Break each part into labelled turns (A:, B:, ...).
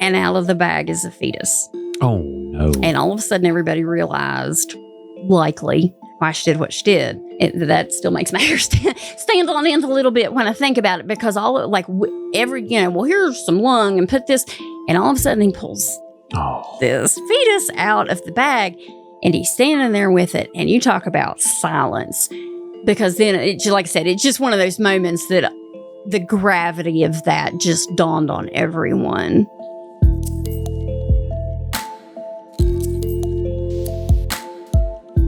A: and out of the bag is a fetus.
B: Oh, no.
A: And all of a sudden, everybody realized, likely, why she did what she did. That still makes my hair stand on end a little bit when I think about it, because here's some lung and put this, and all of a sudden he pulls this fetus out of the bag, and he's standing there with it, and you talk about silence, because then, like I said, it's just one of those moments that the gravity of that just dawned on everyone.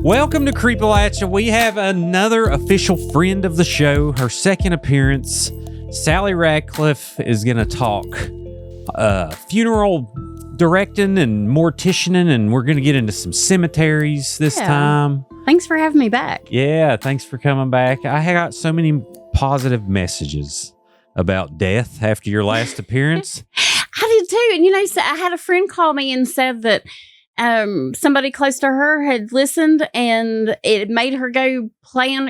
B: Welcome to Creepalachia. We have another official friend of the show. Her second appearance. Sally Ratcliff is going to talk funeral directing and morticianing, and we're going to get into some cemeteries this time.
A: Thanks for having me back.
B: Yeah, thanks for coming back. I got so many positive messages about death after your last appearance.
A: I did too. And, so I had a friend call me and said that somebody close to her had listened, and it made her go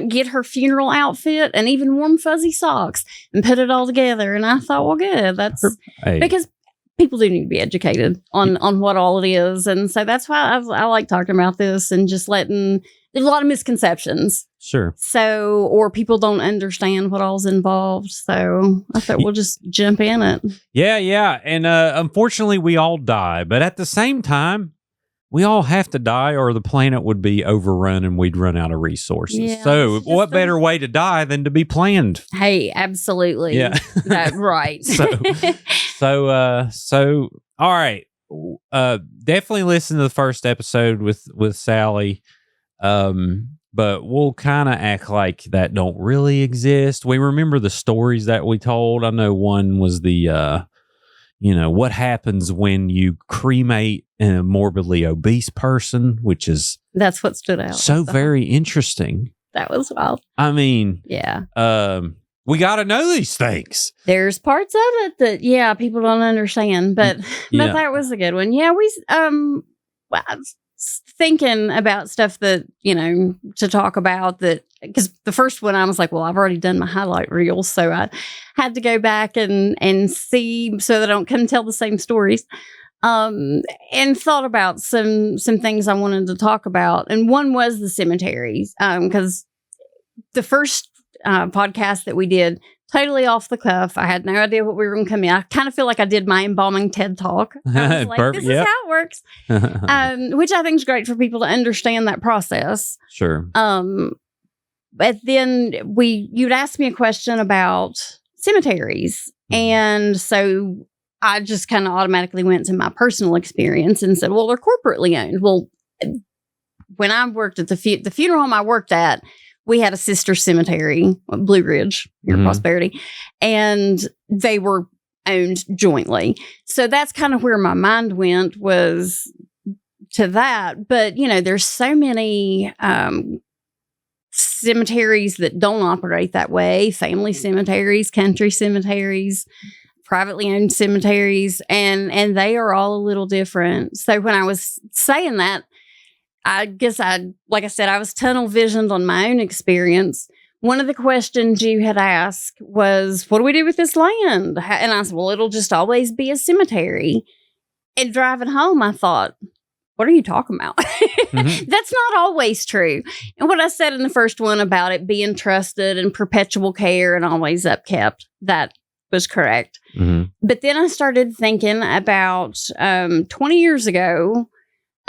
A: get her funeral outfit and even warm fuzzy socks and put it all together. And I thought, well, good. That's because people do need to be educated on what all it is. And so that's why I like talking about this and just there's a lot of misconceptions.
B: Sure.
A: So, or people don't understand what all's involved. So I thought we'll just jump in it.
B: Yeah. And unfortunately, we all die. But at the same time, we all have to die, or the planet would be overrun and we'd run out of resources.
A: Yeah,
B: so what better way to die than to be planned?
A: Hey, absolutely.
B: Yeah.
A: Right.
B: So, all right. Definitely listen to the first episode with Sally. But we'll kind of act like that don't really exist. We remember the stories that we told. I know one was the, what happens when you cremate a morbidly obese person, which is...
A: That's what stood out.
B: So very interesting.
A: That was wild.
B: I mean...
A: Yeah.
B: We got to know these things.
A: There's parts of it that, people don't understand, but that was a good one. Yeah, I was thinking about stuff that, to talk about that, because the first one I was like, well, I've already done my highlight reel, so I had to go back and see so that I don't come tell the same stories. And thought about some things I wanted to talk about. And one was the cemeteries, because the first podcast that we did, totally off the cuff. I had no idea what we were going to come in. I kind of feel like I did my embalming TED Talk. I was like,
B: Perfect,
A: this is how it works. Which I think is great for people to understand that process.
B: Sure.
A: But then you'd ask me a question about cemeteries. And so I just kind of automatically went to my personal experience and said, well, they're corporately owned. Well, when I worked at the funeral home I worked at, we had a sister cemetery, Blue Ridge, near Prosperity, and they were owned jointly. So that's kind of where my mind went, was to that. But, there's so many cemeteries that don't operate that way. Family cemeteries, country cemeteries, privately owned cemeteries, and they are all a little different. So when I was saying that, I guess like I said, I was tunnel visioned on my own experience. One of the questions you had asked was, what do we do with this land? And I said, well, it'll just always be a cemetery. And driving home, I thought, what are you talking about? That's not always true. And what I said in the first one about it being trusted and perpetual care and always upkept, that was correct. But then I started thinking about 20 years ago,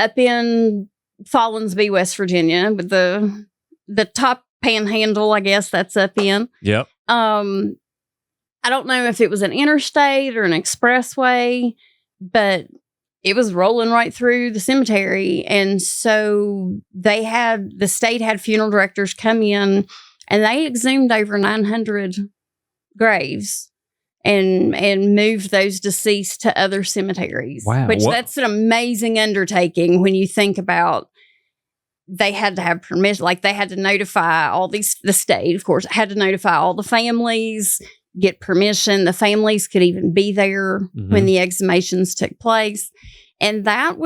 A: up in Follinsby, West Virginia, with the top panhandle, I guess that's up in.
B: Yep.
A: I don't know if it was an interstate or an expressway, but it was rolling right through the cemetery. And so the state had funeral directors come in, and they exhumed over 900 graves and moved those deceased to other cemeteries.
B: Wow.
A: Which that's an amazing undertaking when you think about they had to have permission. Like, they had to notify the state, of course, had to notify all the families, get permission. The families could even be there when the exhumations took place. And that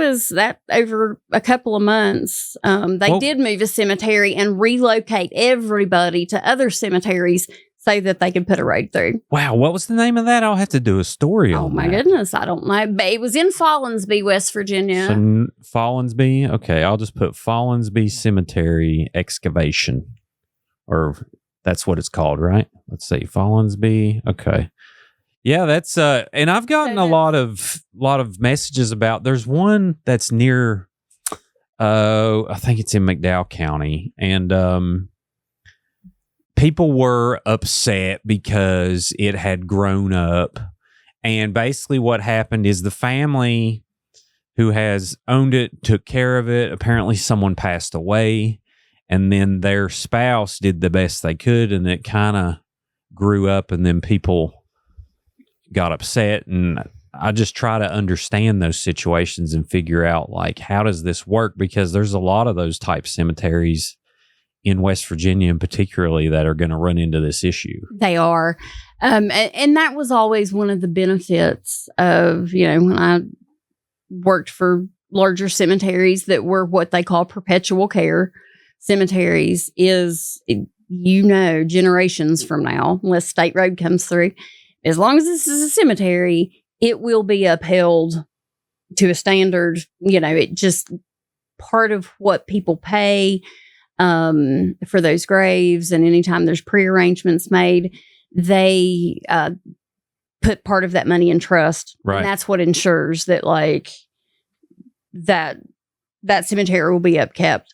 A: over a couple of months. They did move a cemetery and relocate everybody to other cemeteries so that they could put a road through.
B: Wow, what was the name of that? I'll have to do a story on
A: Oh my
B: that.
A: goodness, I don't know. But it was in Follinsby, West Virginia.
B: So Follinsby? Okay, I'll just put Follinsby Cemetery excavation. Or that's what it's called, right? Let's see, Follinsby. Okay. Yeah, that's and I've gotten a lot of messages about there's one that's near I think it's in McDowell County, and people were upset because it had grown up. And basically what happened is the family who has owned it took care of it. Apparently someone passed away, and then their spouse did the best they could, and it kind of grew up, and then people got upset. And I just try to understand those situations and figure out, like, how does this work? Because there's a lot of those type cemeteries in West Virginia, and particularly, that are going to run into this issue.
A: They are. And that was always one of the benefits of, when I worked for larger cemeteries that were what they call perpetual care cemeteries, is, generations from now, unless State Road comes through, as long as this is a cemetery, it will be upheld to a standard. It just part of what people pay for those graves, and anytime there's pre-arrangements made, they put part of that money in trust.
B: Right.
A: And that's what ensures that, like, that cemetery will be upkept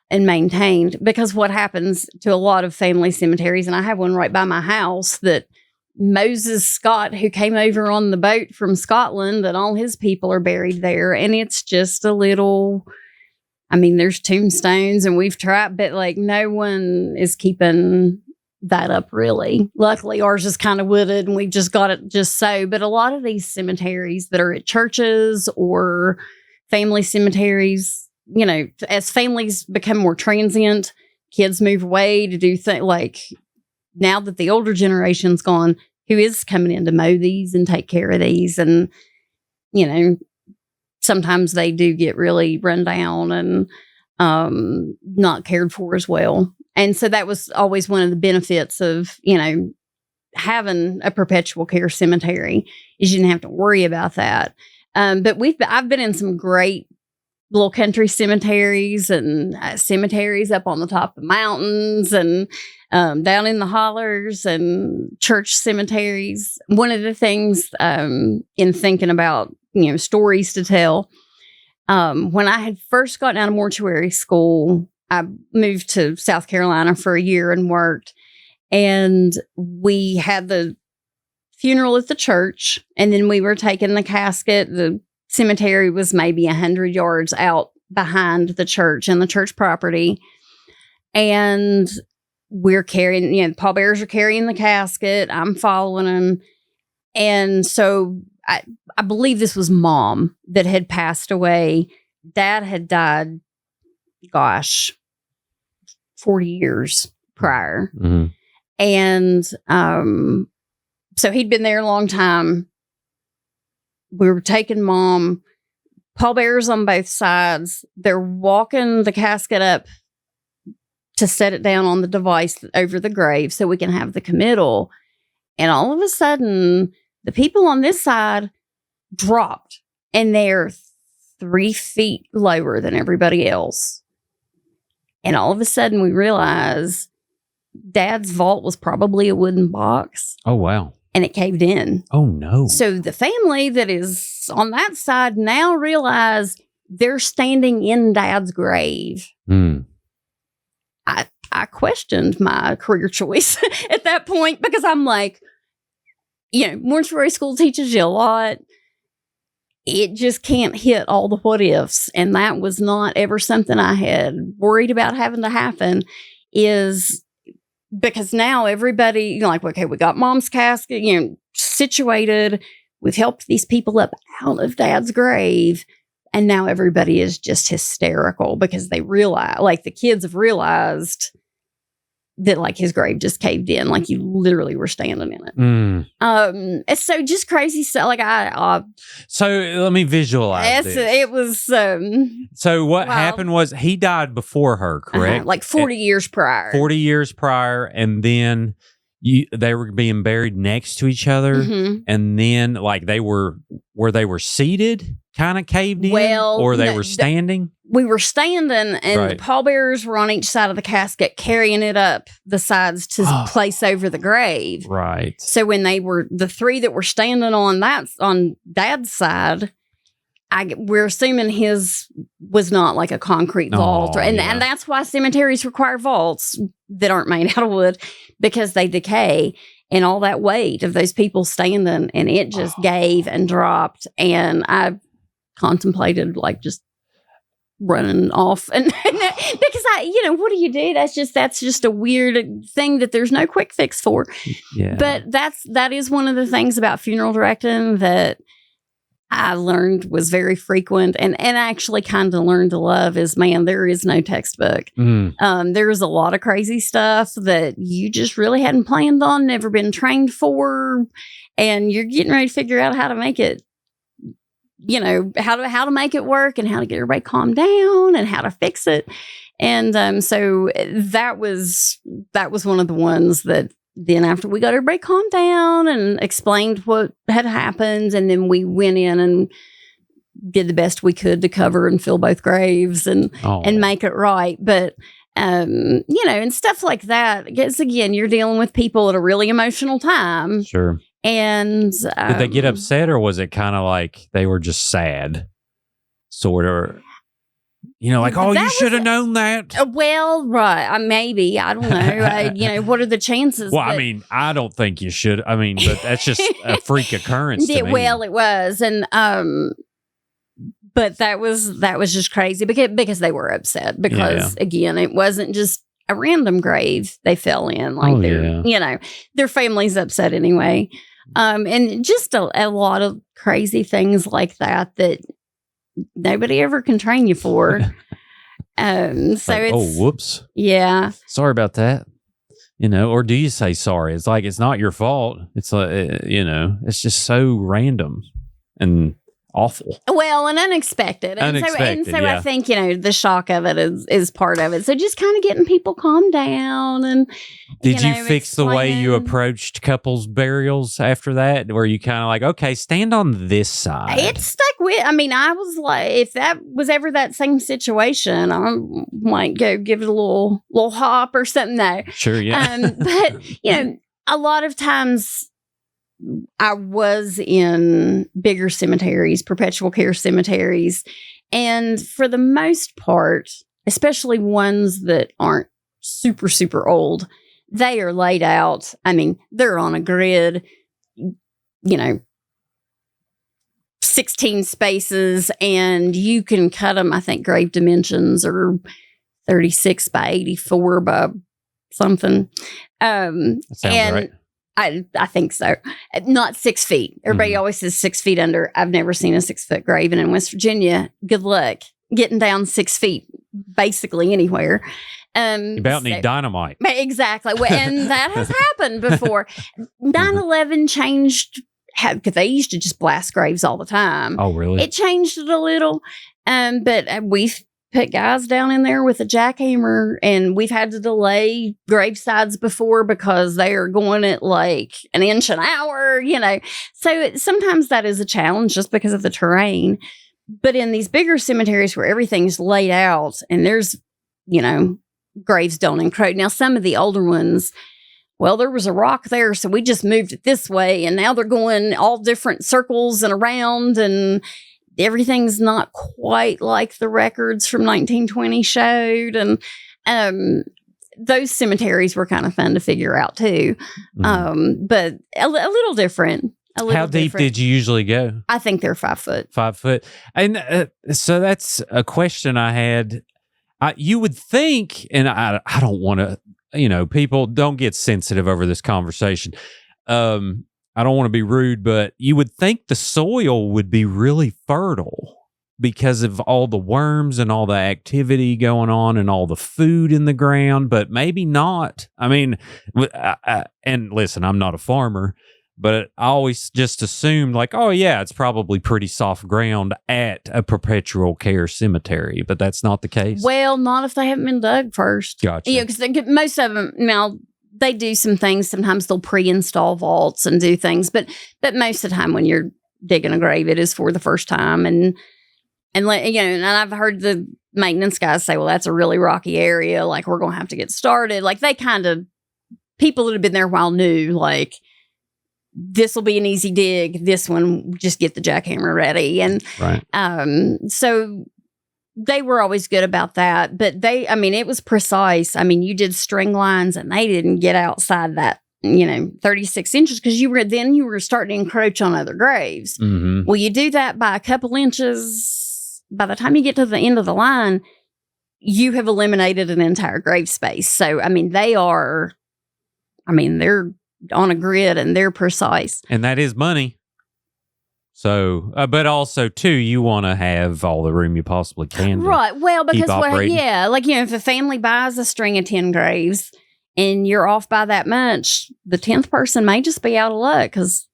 A: and maintained. Because what happens to a lot of family cemeteries, and I have one right by my house, that Moses Scott, who came over on the boat from Scotland, and all his people are buried there. And it's just a little, there's tombstones, and we've tried, but like, no one is keeping that up, really. Luckily, ours is kind of wooded, and we just got it just so. But a lot of these cemeteries that are at churches or family cemeteries, as families become more transient, kids move away to do things like, now that the older generation's gone, who is coming in to mow these and take care of these? And, sometimes they do get really run down and not cared for as well. And so that was always one of the benefits of, having a perpetual care cemetery, is you didn't have to worry about that. But I've been in some great little country cemeteries, and cemeteries up on the top of mountains, and down in the hollers, and church cemeteries. One of the things in thinking about, stories to tell, when I had first gotten out of mortuary school, I moved to South Carolina for a year and worked, and we had the funeral at the church, and then we were taking the casket. The cemetery was maybe 100 yards out behind the church and the church property. And we're carrying, the pallbearers are carrying the casket. I'm following them. And so I believe this was Mom that had passed away. Dad had died, 40 years prior.
B: Mm-hmm.
A: And so he'd been there a long time. We were taking Mom, pallbearers on both sides. They're walking the casket up to set it down on the device over the grave so we can have the committal. And all of a sudden, the people on this side dropped, and they're 3 feet lower than everybody else. And all of a sudden, we realize Dad's vault was probably a wooden box.
B: Oh, wow.
A: And it caved in.
B: Oh, no.
A: So the family that is on that side now realize they're standing in Dad's grave.
B: Mm.
A: I questioned my career choice at that point, because I'm like, mortuary school teaches you a lot. It just can't hit all the what ifs. And that was not ever something I had worried about having to happen, is because now everybody, okay, we got Mom's casket, situated. We've helped these people up out of Dad's grave. And now everybody is just hysterical because they realize, the kids have realized that, his grave just caved in. You literally were standing in it.
B: Mm.
A: It's so just crazy stuff.
B: So let me visualize this.
A: It was.
B: So what happened was he died before her, correct?
A: 40 years prior.
B: 40 years prior. And then they were being buried next to each other, and then like they were seated, kind of caved in, or they were standing.
A: We were standing, and the pallbearers were on each side of the casket, carrying it up the sides to place over the grave.
B: Right.
A: So when they were the three that were standing on Dad's side, we're assuming his was not like a concrete vault, and that's why cemeteries require vaults that aren't made out of wood, because they decay, and all that weight of those people standing, and it just gave and dropped, and I contemplated like just running off, and because what do you do? That's just a weird thing that there's no quick fix for.
B: Yeah.
A: But that is one of the things about funeral directing that I learned was very frequent, and actually kind of learned to love is, man, there is no textbook. There's a lot of crazy stuff that you just really hadn't planned on, never been trained for, and you're getting ready to figure out how to make it, how to make it work, and how to get everybody calmed down, and how to fix it. And so that was one of the ones that then after we got everybody calmed down and explained what had happened, and then we went in and did the best we could to cover and fill both graves and make it right. But, and stuff like that, because again, you're dealing with people at a really emotional time.
B: Sure.
A: And
B: did they get upset, or was it kind of like they were just sad? Sort of. Like, you should have known that.
A: Well, right. Maybe. I don't know. What are the chances?
B: Well, I don't think you should. But that's just a freak occurrence to me.
A: Well, it was. And, but that was just crazy because they were upset because, again, it wasn't just a random grave they fell in. Like, their family's upset anyway. And just a lot of crazy things like that nobody ever can train you for. So
B: like,
A: it's
B: whoops.
A: Yeah.
B: Sorry about that. Or do you say sorry? It's like, it's not your fault. It's like, it's just so random and awful.
A: Well, and unexpected. And so I think, the shock of it is part of it. So just kind of getting people calmed down. And
B: did you fix the way you approached couples burials after that? Where you kind of like, okay, stand on this side.
A: It stuck with, I was like, if that was ever that same situation, I might go give it a little hop or something. No.
B: Sure, yeah.
A: But, a lot of times I was in bigger cemeteries, perpetual care cemeteries. And for the most part, especially ones that aren't super, super old, they are laid out. They're on a grid, 16 spaces, and you can cut them. I think grave dimensions are 36 by 84 by something.
B: That sounds right.
A: I think so. Not 6 feet. Everybody always says 6 feet under. I've never seen a 6 foot grave. And in West Virginia, good luck getting down 6 feet, basically anywhere.
B: You about need dynamite.
A: Exactly. Well, and that has happened before. 9/11 changed, because they used to just blast graves all the time.
B: Oh, really?
A: It changed it a little. But we've put guys down in there with a jackhammer, and we've had to delay gravesides before because they are going at like an inch an hour, So sometimes that is a challenge just because of the terrain. But in these bigger cemeteries where everything's laid out and there's, graves don't encroach. Now, some of the older ones, well, there was a rock there, so we just moved it this way, and now they're going all different circles and around, and everything's not quite like the records from 1920 showed. And those cemeteries were kind of fun to figure out too. But a little different.
B: How deep did you usually go?
A: I think they're 5 foot.
B: 5 foot. And so that's a question I had. You would think, and I don't want to, people don't get sensitive over this conversation. I don't want to be rude, but you would think the soil would be really fertile because of all the worms and all the activity going on and all the food in the ground, but maybe not. And listen, I'm not a farmer, but I always just assumed like, oh yeah, it's probably pretty soft ground at a perpetual care cemetery, but that's not the case.
A: Well, not if they haven't been dug first.
B: Gotcha.
A: Because most of them now, they do some things. Sometimes they'll pre-install vaults and do things, but most of the time when you're digging a grave, it is for the first time. And and I've heard the maintenance guys say, well, that's a really rocky area. Like, we're going to have to get started. Like, they kind of, people that have been there a while knew, like, this will be an easy dig. This one, just get the jackhammer ready. And so they were always good about that. But it was precise. I mean, you did string lines and they didn't get outside that, 36 inches, because you were starting to encroach on other graves.
B: Mm-hmm.
A: Well, you do that by a couple inches. By the time you get to the end of the line, you have eliminated an entire grave space. So, they're on a grid and they're precise.
B: And that is money. So, but also too, you want to have all the room you possibly can.
A: Right. Well, because if a family buys a string of 10 graves and you're off by that much, the 10th person may just be out of luck because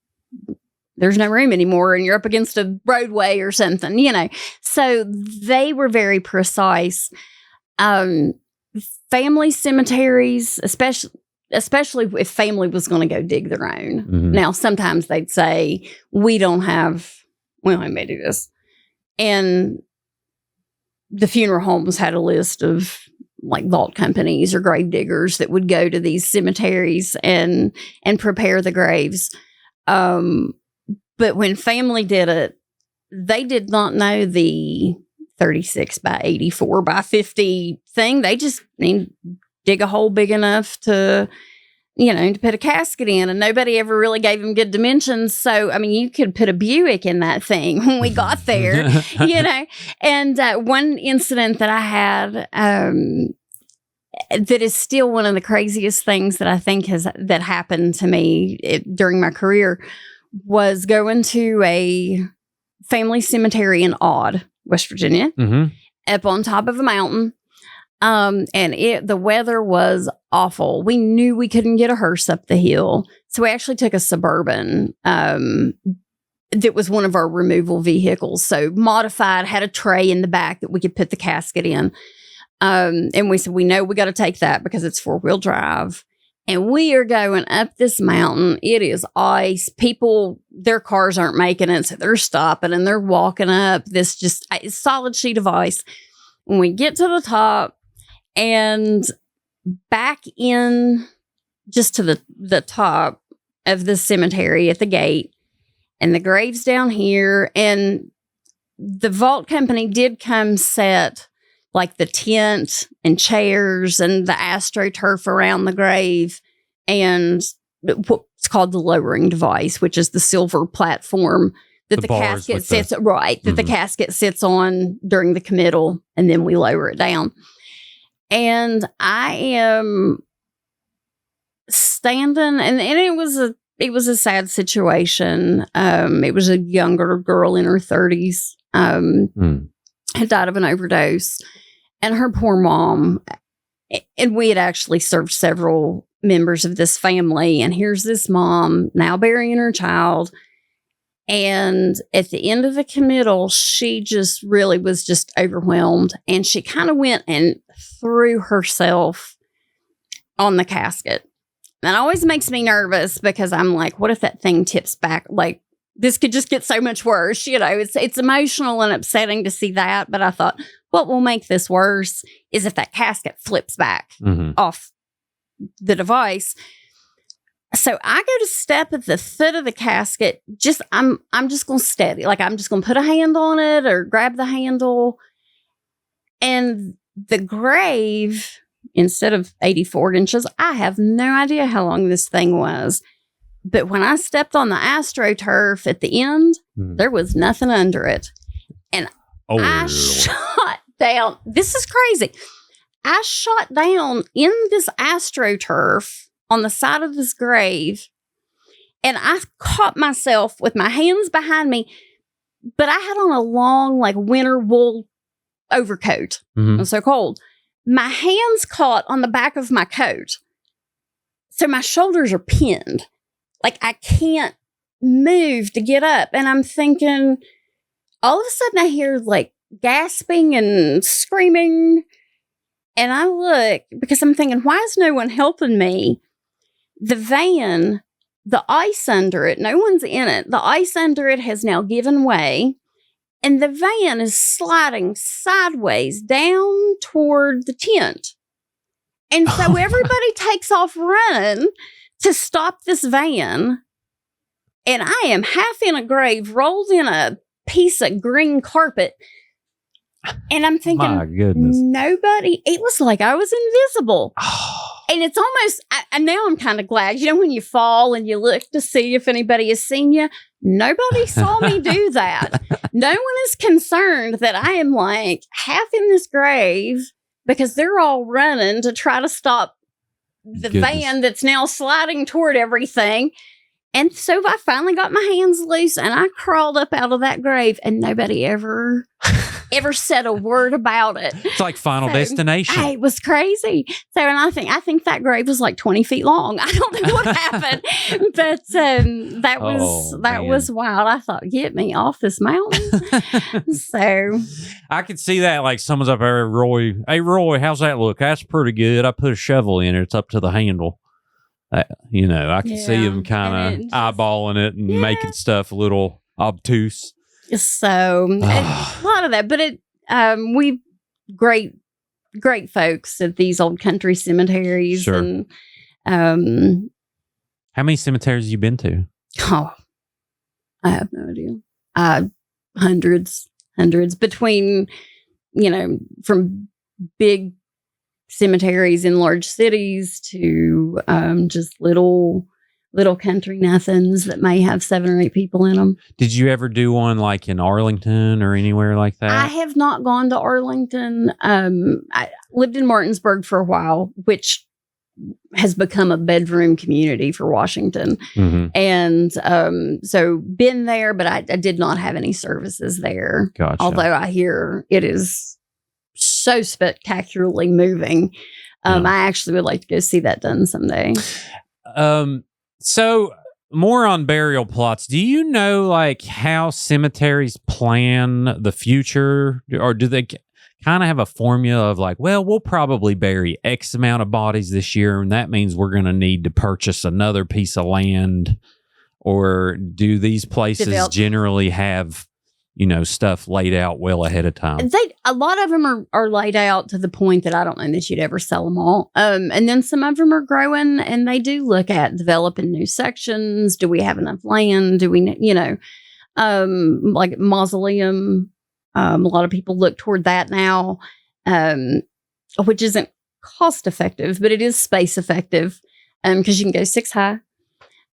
A: there's no room anymore and you're up against a roadway or something, So they were very precise. Family cemeteries, especially if family was going to go dig their own.
B: Mm-hmm.
A: Now, sometimes they'd say, we may do this. And the funeral homes had a list of like vault companies or grave diggers that would go to these cemeteries and prepare the graves. But when family did it, they did not know the 36 by 84 by 50 thing. They just dig a hole big enough to put a casket in, and nobody ever really gave them good dimensions. So, you could put a Buick in that thing when we got there, And one incident that I had that is still one of the craziest things that I think that happened to me during my career was going to a family cemetery in Aud, West Virginia,
B: mm-hmm.
A: up on top of a mountain. And the weather was awful. We knew we couldn't get a hearse up the hill. So we actually took a Suburban, that was one of our removal vehicles. So modified, had a tray in the back that we could put the casket in. And we said, we know we got to take that because it's 4-wheel drive. And we are going up this mountain. It is ice. People, their cars aren't making it. So they're stopping and they're walking up this just solid sheet of ice. When we get to the top and back in just to the top of the cemetery at the gate, and the grave's down here, and the vault company did come set like the tent and chairs and the astroturf around the grave and what's called the lowering device, which is the silver platform that the casket sits the casket sits on during the committal, and then we lower it down. And I am standing, and it was a sad situation. It was a younger girl in her 30s, had died of an overdose, and her poor mom. And we had actually served several members of this family, and here's this mom now burying her child. And at the end of the committal, she just really was just overwhelmed. And she kind of went and threw herself on the casket. That always makes me nervous because I'm like, what if that thing tips back? Like, this could just get so much worse. It's emotional and upsetting to see that. But I thought, what will make this worse is if that casket flips back off the device. So I go to step at the foot of the casket. I'm just going to steady. Like, I'm just going to put a hand on it or grab the handle. And the grave, instead of 84 inches, I have no idea how long this thing was. But when I stepped on the AstroTurf at the end, there was nothing under it. And I shot down. This is crazy. I shot down in this AstroTurf on the side of this grave, and I caught myself with my hands behind me, but I had on a long, like, winter wool overcoat. It was so cold. My hands caught on the back of my coat. So my shoulders are pinned. Like, I can't move to get up. And I'm thinking, all of a sudden I hear like gasping and screaming. And I look because I'm thinking, why is no one helping me? the van, the ice under it, no one's in it. The ice under it has now given way, and the van is sliding sideways down toward the tent. And so everybody takes off running to stop this van. And I am half in a grave, rolled in a piece of green carpet. And I'm thinking,
B: my goodness,
A: nobody, it was like I was invisible. And it's almost, and now I'm kind of glad, when you fall and you look to see if anybody has seen you, nobody saw me do that. No one is concerned that I am like half in this grave because they're all running to try to stop the van that's now sliding toward everything. And so I finally got my hands loose and I crawled up out of that grave, and nobody ever said a word about it.
B: It's like Final Destination.
A: It was crazy. So, and I think that grave was like 20 feet long. I don't know what happened, but that was wild. I thought, get me off this mountain. So
B: I could see that, like someone's up there, Roy. Hey, Roy, how's that look? That's pretty good. I put a shovel in it. It's up to the handle. I can see him kind of eyeballing it and making stuff a little obtuse.
A: So a lot of that, but we great folks at these old country cemeteries.
B: Sure.
A: And
B: how many cemeteries have you been to?
A: Oh, I have no idea. Hundreds between, from big cemeteries in large cities to just little country nothings that may have 7 or 8 people in them.
B: Did you ever do one like in Arlington or anywhere like that?
A: I have not gone to Arlington. I lived in Martinsburg for a while, which has become a bedroom community for Washington.
B: Mm-hmm.
A: And so been there, but I did not have any services there.
B: Gotcha.
A: Although I hear it is so spectacularly moving. I actually would like to go see that done someday.
B: So more on burial plots. Do you know like how cemeteries plan the future, or do they kind of have a formula of like, well, we'll probably bury X amount of bodies this year, and that means we're going to need to purchase another piece of land? Or do these places generally have, stuff laid out well ahead of time?
A: A lot of them are laid out to the point that I don't know that you'd ever sell them all. And then some of them are growing, and they do look at developing new sections. Do we have enough land? Do we, like mausoleum? A lot of people look toward that now, which isn't cost effective, but it is space effective because you can go 6 high.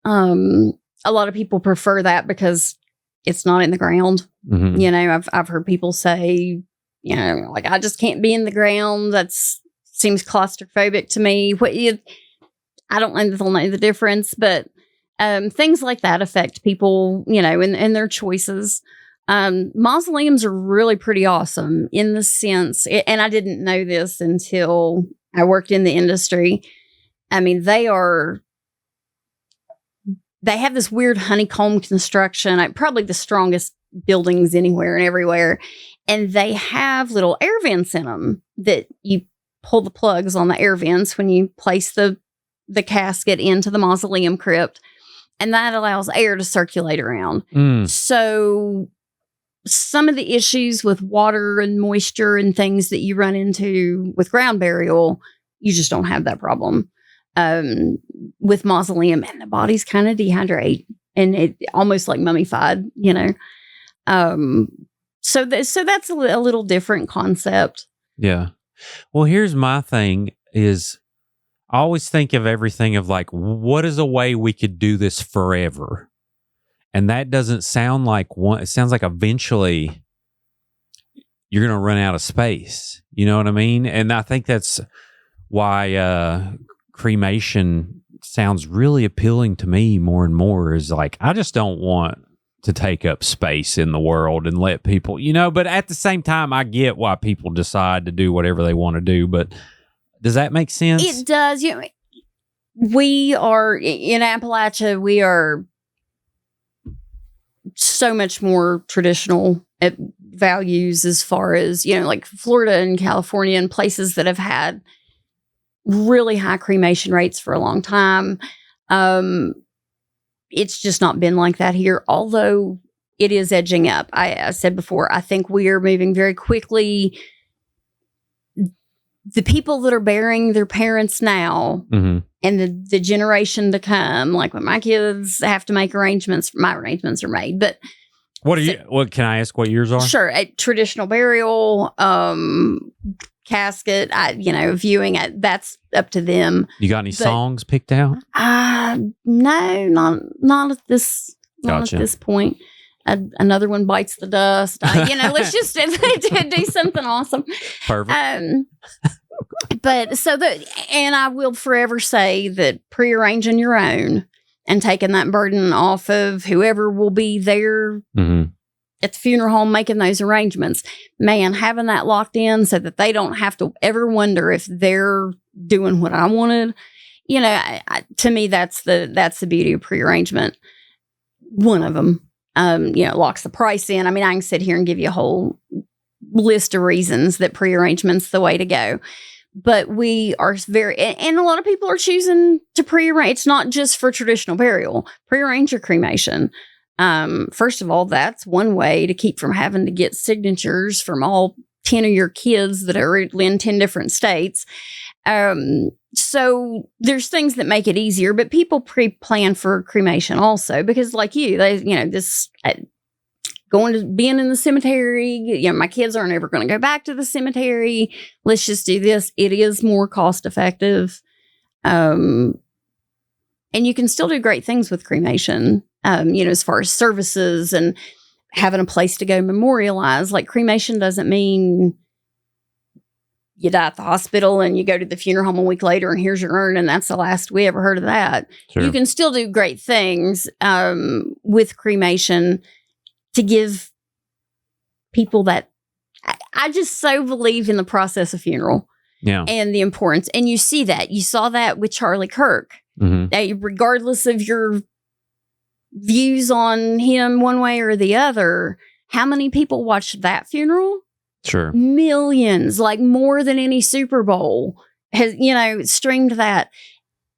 A: A lot of people prefer that because it's not in the ground.
B: Mm-hmm.
A: I've heard people say, like, I just can't be in the ground. Seems claustrophobic to me. I don't know that they'll know the difference, but things like that affect people, in their choices. Mausoleums are really pretty awesome in the sense, and I didn't know this until I worked in the industry. I mean, they have this weird honeycomb construction, probably the strongest buildings anywhere and everywhere. And they have little air vents in them that you pull the plugs on the air vents when you place the casket into the mausoleum crypt. And that allows air to circulate around. So some of the issues with water and moisture and things that you run into with ground burial, you just don't have that problem. With mausoleum, and the bodies kind of dehydrate and it almost like mummified, so that's a little different concept.
B: Yeah. Well, here's my thing is I always think of everything of like, what is a way we could do this forever? And that doesn't sound like one. It sounds like eventually you're going to run out of space. You know what I mean? And I think that's why, cremation sounds really appealing to me more and more. Is like, I just don't want to take up space in the world and let people, but at the same time, I get why people decide to do whatever they want to do. But does that make sense?
A: It does. We are in Appalachia. We are so much more traditional at values as far as, like Florida and California and places that have had really high cremation rates for a long time. It's just not been like that here, although it is edging up. I said before, I think we are moving very quickly. The people that are burying their parents now and the generation to come, like when my kids have to make arrangements, my arrangements are made. But
B: what can I ask what yours are?
A: Sure. A traditional burial, casket, viewing it, that's up to them.
B: You got any songs picked out?
A: No, not at this point. Another one bites the dust. Let's just do something awesome.
B: Perfect.
A: But and I will forever say that prearranging your own and taking that burden off of whoever will be there at the funeral home making those arrangements, man, having that locked in so that they don't have to ever wonder if they're doing what I wanted. To me, that's the beauty of prearrangement. One of them. Locks the price in. I mean, I can sit here and give you a whole list of reasons that prearrangement's the way to go. But we are and a lot of people are choosing to prearrange. It's not just for traditional burial. Prearrange your cremation. First of all, that's one way to keep from having to get signatures from all 10 of your kids that are in 10 different states. So there's things that make it easier, but people pre-plan for cremation also, because like being in the cemetery, my kids aren't ever going to go back to the cemetery. Let's just do this. It is more cost effective. And you can still do great things with cremation, as far as services and having a place to go memorialize. Like cremation doesn't mean you die at the hospital and you go to the funeral home a week later and here's your urn and that's the last we ever heard of that. Sure. You can still do great things with cremation to give people that. I just so believe in the process of funeral and the importance. And you see that. You saw that with Charlie Kirk. Regardless of your views on him one way or the other, how many people watched that funeral?
B: Sure.
A: Millions, like more than any Super Bowl has, streamed that.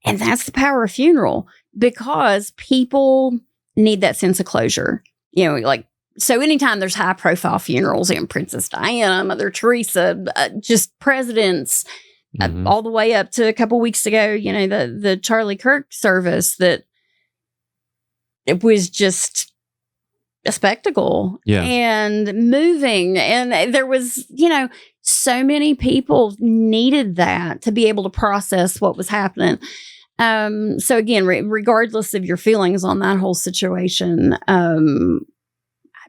A: And that's the power of funeral, because people need that sense of closure. So anytime there's high profile funerals, Princess Diana, Mother Teresa, just presidents, all the way up to a couple weeks ago, the Charlie Kirk service, that it was just a spectacle and moving. And there was, so many people needed that to be able to process what was happening. So again, regardless of your feelings on that whole situation,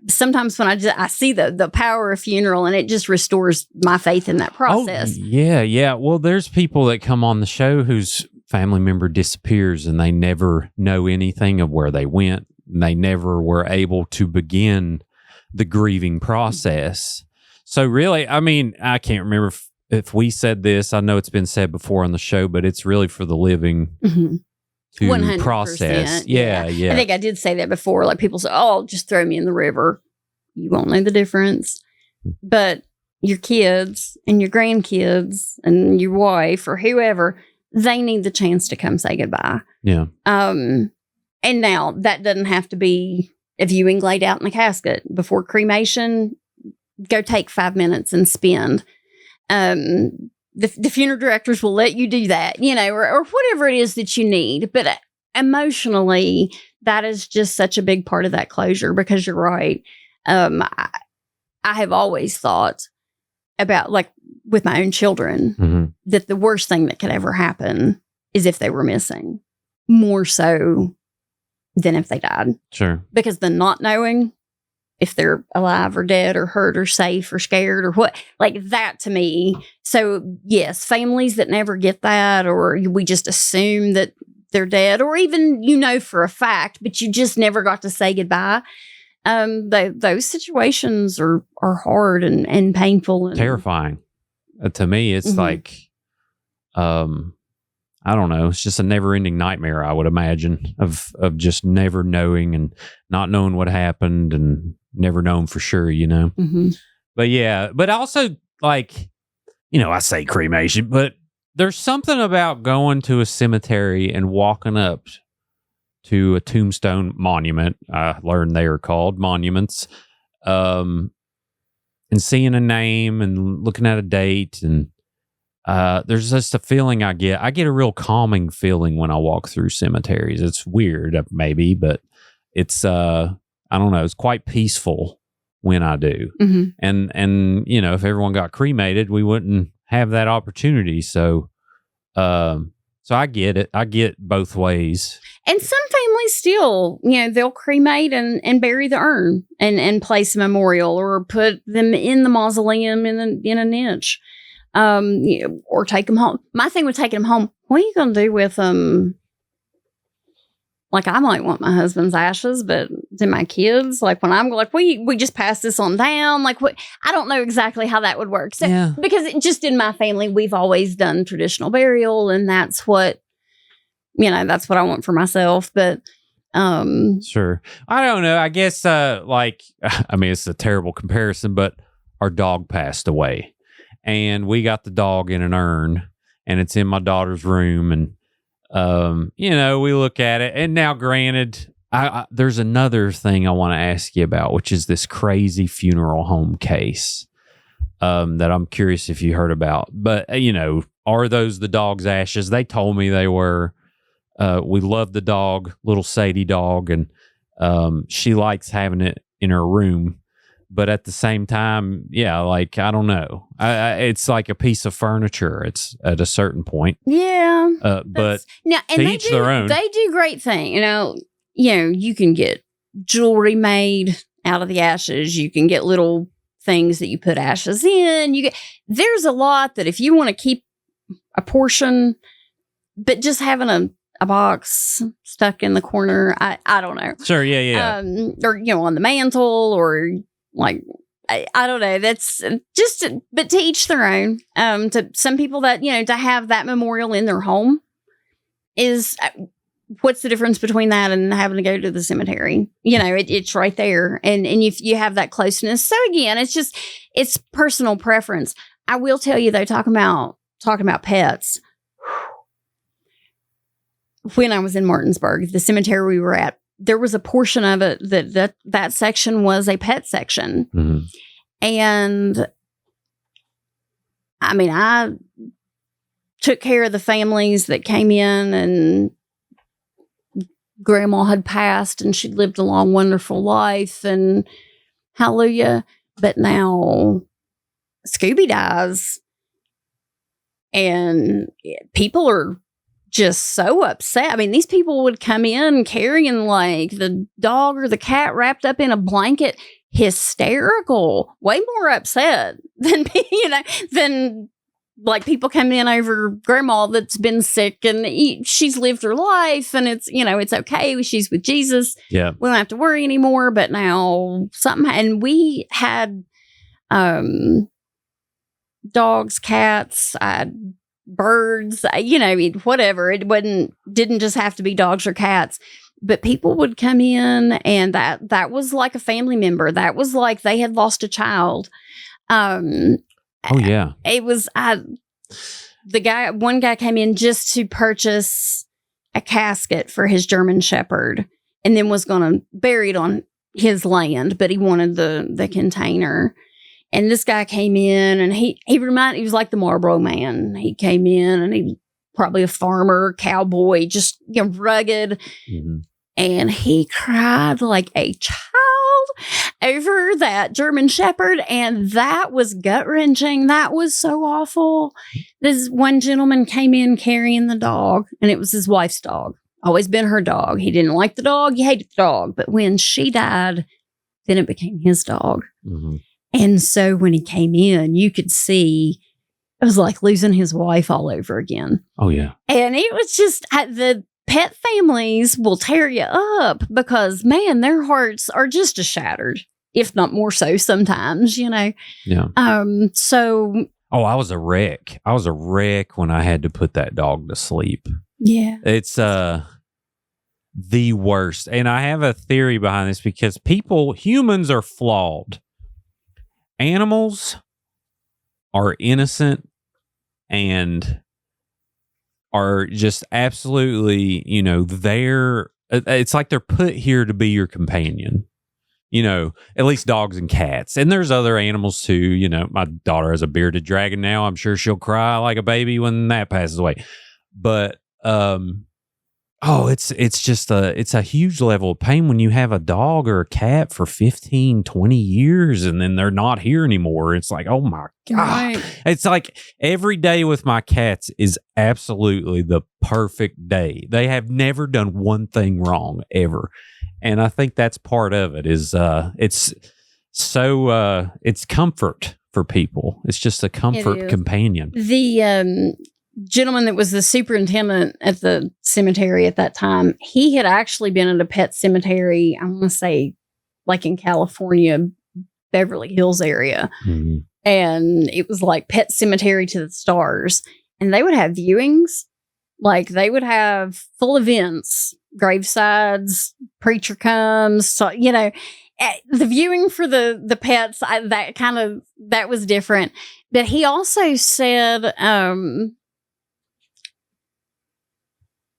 A: sometimes when I see the power of funeral, and it just restores my faith in that process.
B: Oh, yeah. Well, there's people that come on the show whose family member disappears and they never know anything of where they went. They never were able to begin the grieving process. So really, I can't remember if we said this. I know it's been said before on the show, but it's really for the living to 100%, process. Yeah. I think I did say that before. Like people say, "Oh, just throw me in the river." You won't know the difference. But your kids and your grandkids and your wife or whoever, they need the chance to come say goodbye. Yeah. And now that doesn't have to be a viewing laid out in the casket. Before cremation, go take 5 minutes and spend. The funeral directors will let you do that, or whatever it is that you need. But emotionally, that is just such a big part of that closure, because you're right. I have always thought about, like with my own children, that the worst thing that could ever happen is if they were missing, more so than if they died. Sure. Because the not knowing if they're alive or dead or hurt or safe or scared or what, like that to me. So yes, families that never get that, or we just assume that they're dead, or even, for a fact, but you just never got to say goodbye. Those situations are hard and painful and terrifying. To me, it's like, I don't know. It's just a never-ending nightmare, I would imagine, of just never knowing and not knowing what happened and never knowing for sure, But yeah, but also, like, I say cremation, but there's something about going to a cemetery and walking up to a tombstone monument. I learned they are called monuments. And seeing a name and looking at a date, and there's just a feeling I get. I get a real calming feeling when I walk through cemeteries. It's weird, maybe, but it's I don't know. It's quite peaceful when I do. And you know, if everyone got cremated, we wouldn't have that opportunity. So I get it. I get both ways. And
A: some families still, you know, they'll cremate and bury the urn and place a memorial or put them in the mausoleum in a niche, you know, or take them home. My thing with taking them home, what are you going to do with them? Like, I might want my husband's ashes, but then my kids, like when I'm like, we just pass this on down. Like, what? I don't know exactly how that would work. So,
B: yeah.
A: Because just in my family, we've always done traditional burial, and that's what, you know, that's what I want for myself. But,
B: sure. I don't know. I guess, like, I mean, it's a terrible comparison, but our dog passed away, and we got the dog in an urn, and it's in my daughter's room, and you know, we look at it, and now granted, there's another thing I want to ask you about, which is this crazy funeral home case that I'm curious if you heard about. But, you know, are those the dog's ashes? They told me they were. We love the dog, little Sadie dog, and she likes having it in her room. But at the same time, yeah, like, I don't know. It's like a piece of furniture. It's at a certain point.
A: Yeah.
B: But
A: now, and
B: to each their own.
A: They do great things. You know, you can get jewelry made out of the ashes. You can get little things that you put ashes in. There's a lot that if you want to keep a portion, but just having a box stuck in the corner, I don't know.
B: Sure, yeah.
A: Or, you know, on the mantle, or like, I don't know. That's just, but to each their own. To some people that, you know, to have that memorial in their home is, what's the difference between that and having to go to the cemetery? You know, it's right there. And if you have that closeness. So again, it's personal preference. I will tell you though, talking about pets, when I was in Martinsburg, the cemetery we were at, there was a portion of it that section was a pet section.
B: Mm-hmm.
A: And I mean, I took care of the families that came in, and grandma had passed and she'd lived a long, wonderful life, and hallelujah. But now Scooby dies, and people are just so upset. I mean, these people would come in carrying like the dog or the cat wrapped up in a blanket, hysterical, way more upset than, you know, than like people coming in over grandma that's been sick and she's lived her life, and it's, you know, it's okay. She's with Jesus.
B: Yeah. We
A: don't have to worry anymore. But now something, and we had dogs, cats, birds, you know, whatever. It didn't just have to be dogs or cats, but people would come in, and that was like a family member. That was like they had lost a child.
B: Oh yeah.
A: It was, one guy came in just to purchase a casket for his German Shepherd, and then was going to bury it on his land, but he wanted the container. And this guy came in, and he was like the Marlboro Man. He came in, and he probably a farmer, cowboy, just, you know, rugged.
B: Mm-hmm. And
A: he cried like a child over that German Shepherd. And that was gut-wrenching. That was so awful. This one gentleman came in carrying the dog, and it was his wife's dog. Always been her dog. He didn't like the dog. He hated the dog. But when she died, then it became his dog.
B: Mm-hmm.
A: And so when he came in, you could see it was like losing his wife all over again.
B: Oh, yeah.
A: And it was just, the pet families will tear you up because, man, their hearts are just as shattered, if not more so sometimes, you know.
B: Yeah.
A: So.
B: Oh, I was a wreck. I was a wreck when I had to put that dog to sleep.
A: Yeah.
B: It's the worst. And I have a theory behind this because humans are flawed. Animals are innocent and are just absolutely, you know, there it's like they're put here to be your companion. You know, at least dogs and cats. And there's other animals too. You know, my daughter has a bearded dragon now. I'm sure she'll cry like a baby when that passes away. But it's just a huge level of pain when you have a dog or a cat for 15, 20 years and then they're not here anymore. It's like, oh my God. Right. It's like every day with my cats is absolutely the perfect day. They have never done one thing wrong ever. And I think that's part of it is it's comfort for people. It's just a comfort companion.
A: The gentleman that was the superintendent at the cemetery at that time, he had actually been at a pet cemetery, I want to say like in California, Beverly Hills area. Mm-hmm. And it was like Pet Cemetery to the Stars. And they would have viewings. Like they would have full events, gravesides, preacher comes, so, you know, the viewing for the pets, that was different. But he also said,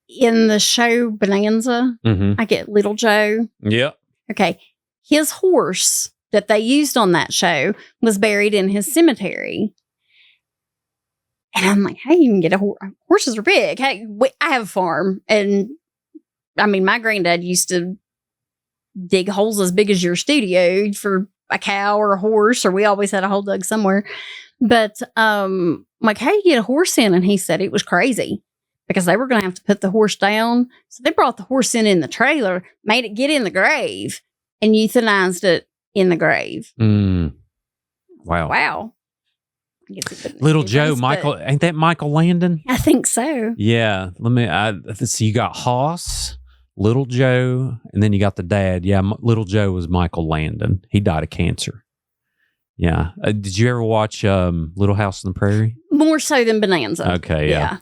A: in the show Bonanza, I get Little Joe.
B: Yeah.
A: Okay. His horse that they used on that show was buried in his cemetery. And I'm like, hey, you can get a horse. Horses are big. Hey, I have a farm. And I mean, my granddad used to dig holes as big as your studio for a cow or a horse, or we always had a hole dug somewhere. But I'm like, hey, you get a horse in. And he said it was crazy because they were going to have to put the horse down. So they brought the horse in the trailer, made it get in the grave, and euthanized it in the grave.
B: Wow. Little Joe, Michael, ain't that Michael Landon?
A: I think so.
B: Yeah. So you got Hoss, Little Joe, and then you got the dad. Yeah, Little Joe was Michael Landon. He died of cancer. Yeah. Did you ever watch Little House on the Prairie?
A: More so than Bonanza.
B: Okay, yeah.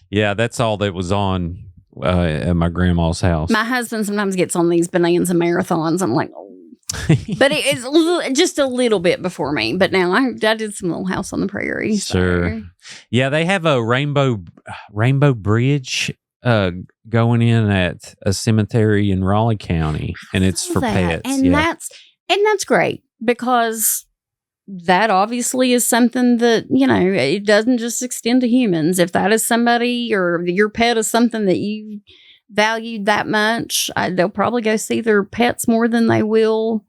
B: Yeah, that's all that was on at my grandma's house.
A: My husband sometimes gets on these Bonanza marathons. I'm like, oh. But it's just a little bit before me. But now I did some Little House on the Prairie.
B: Sure. So. Yeah, they have a Rainbow Bridge going in at a cemetery in Raleigh County, and it's for pets.
A: And that's great because that obviously is something that, you know, it doesn't just extend to humans. If that is somebody or your pet is something that you valued that much, they'll probably go see their pets more than they will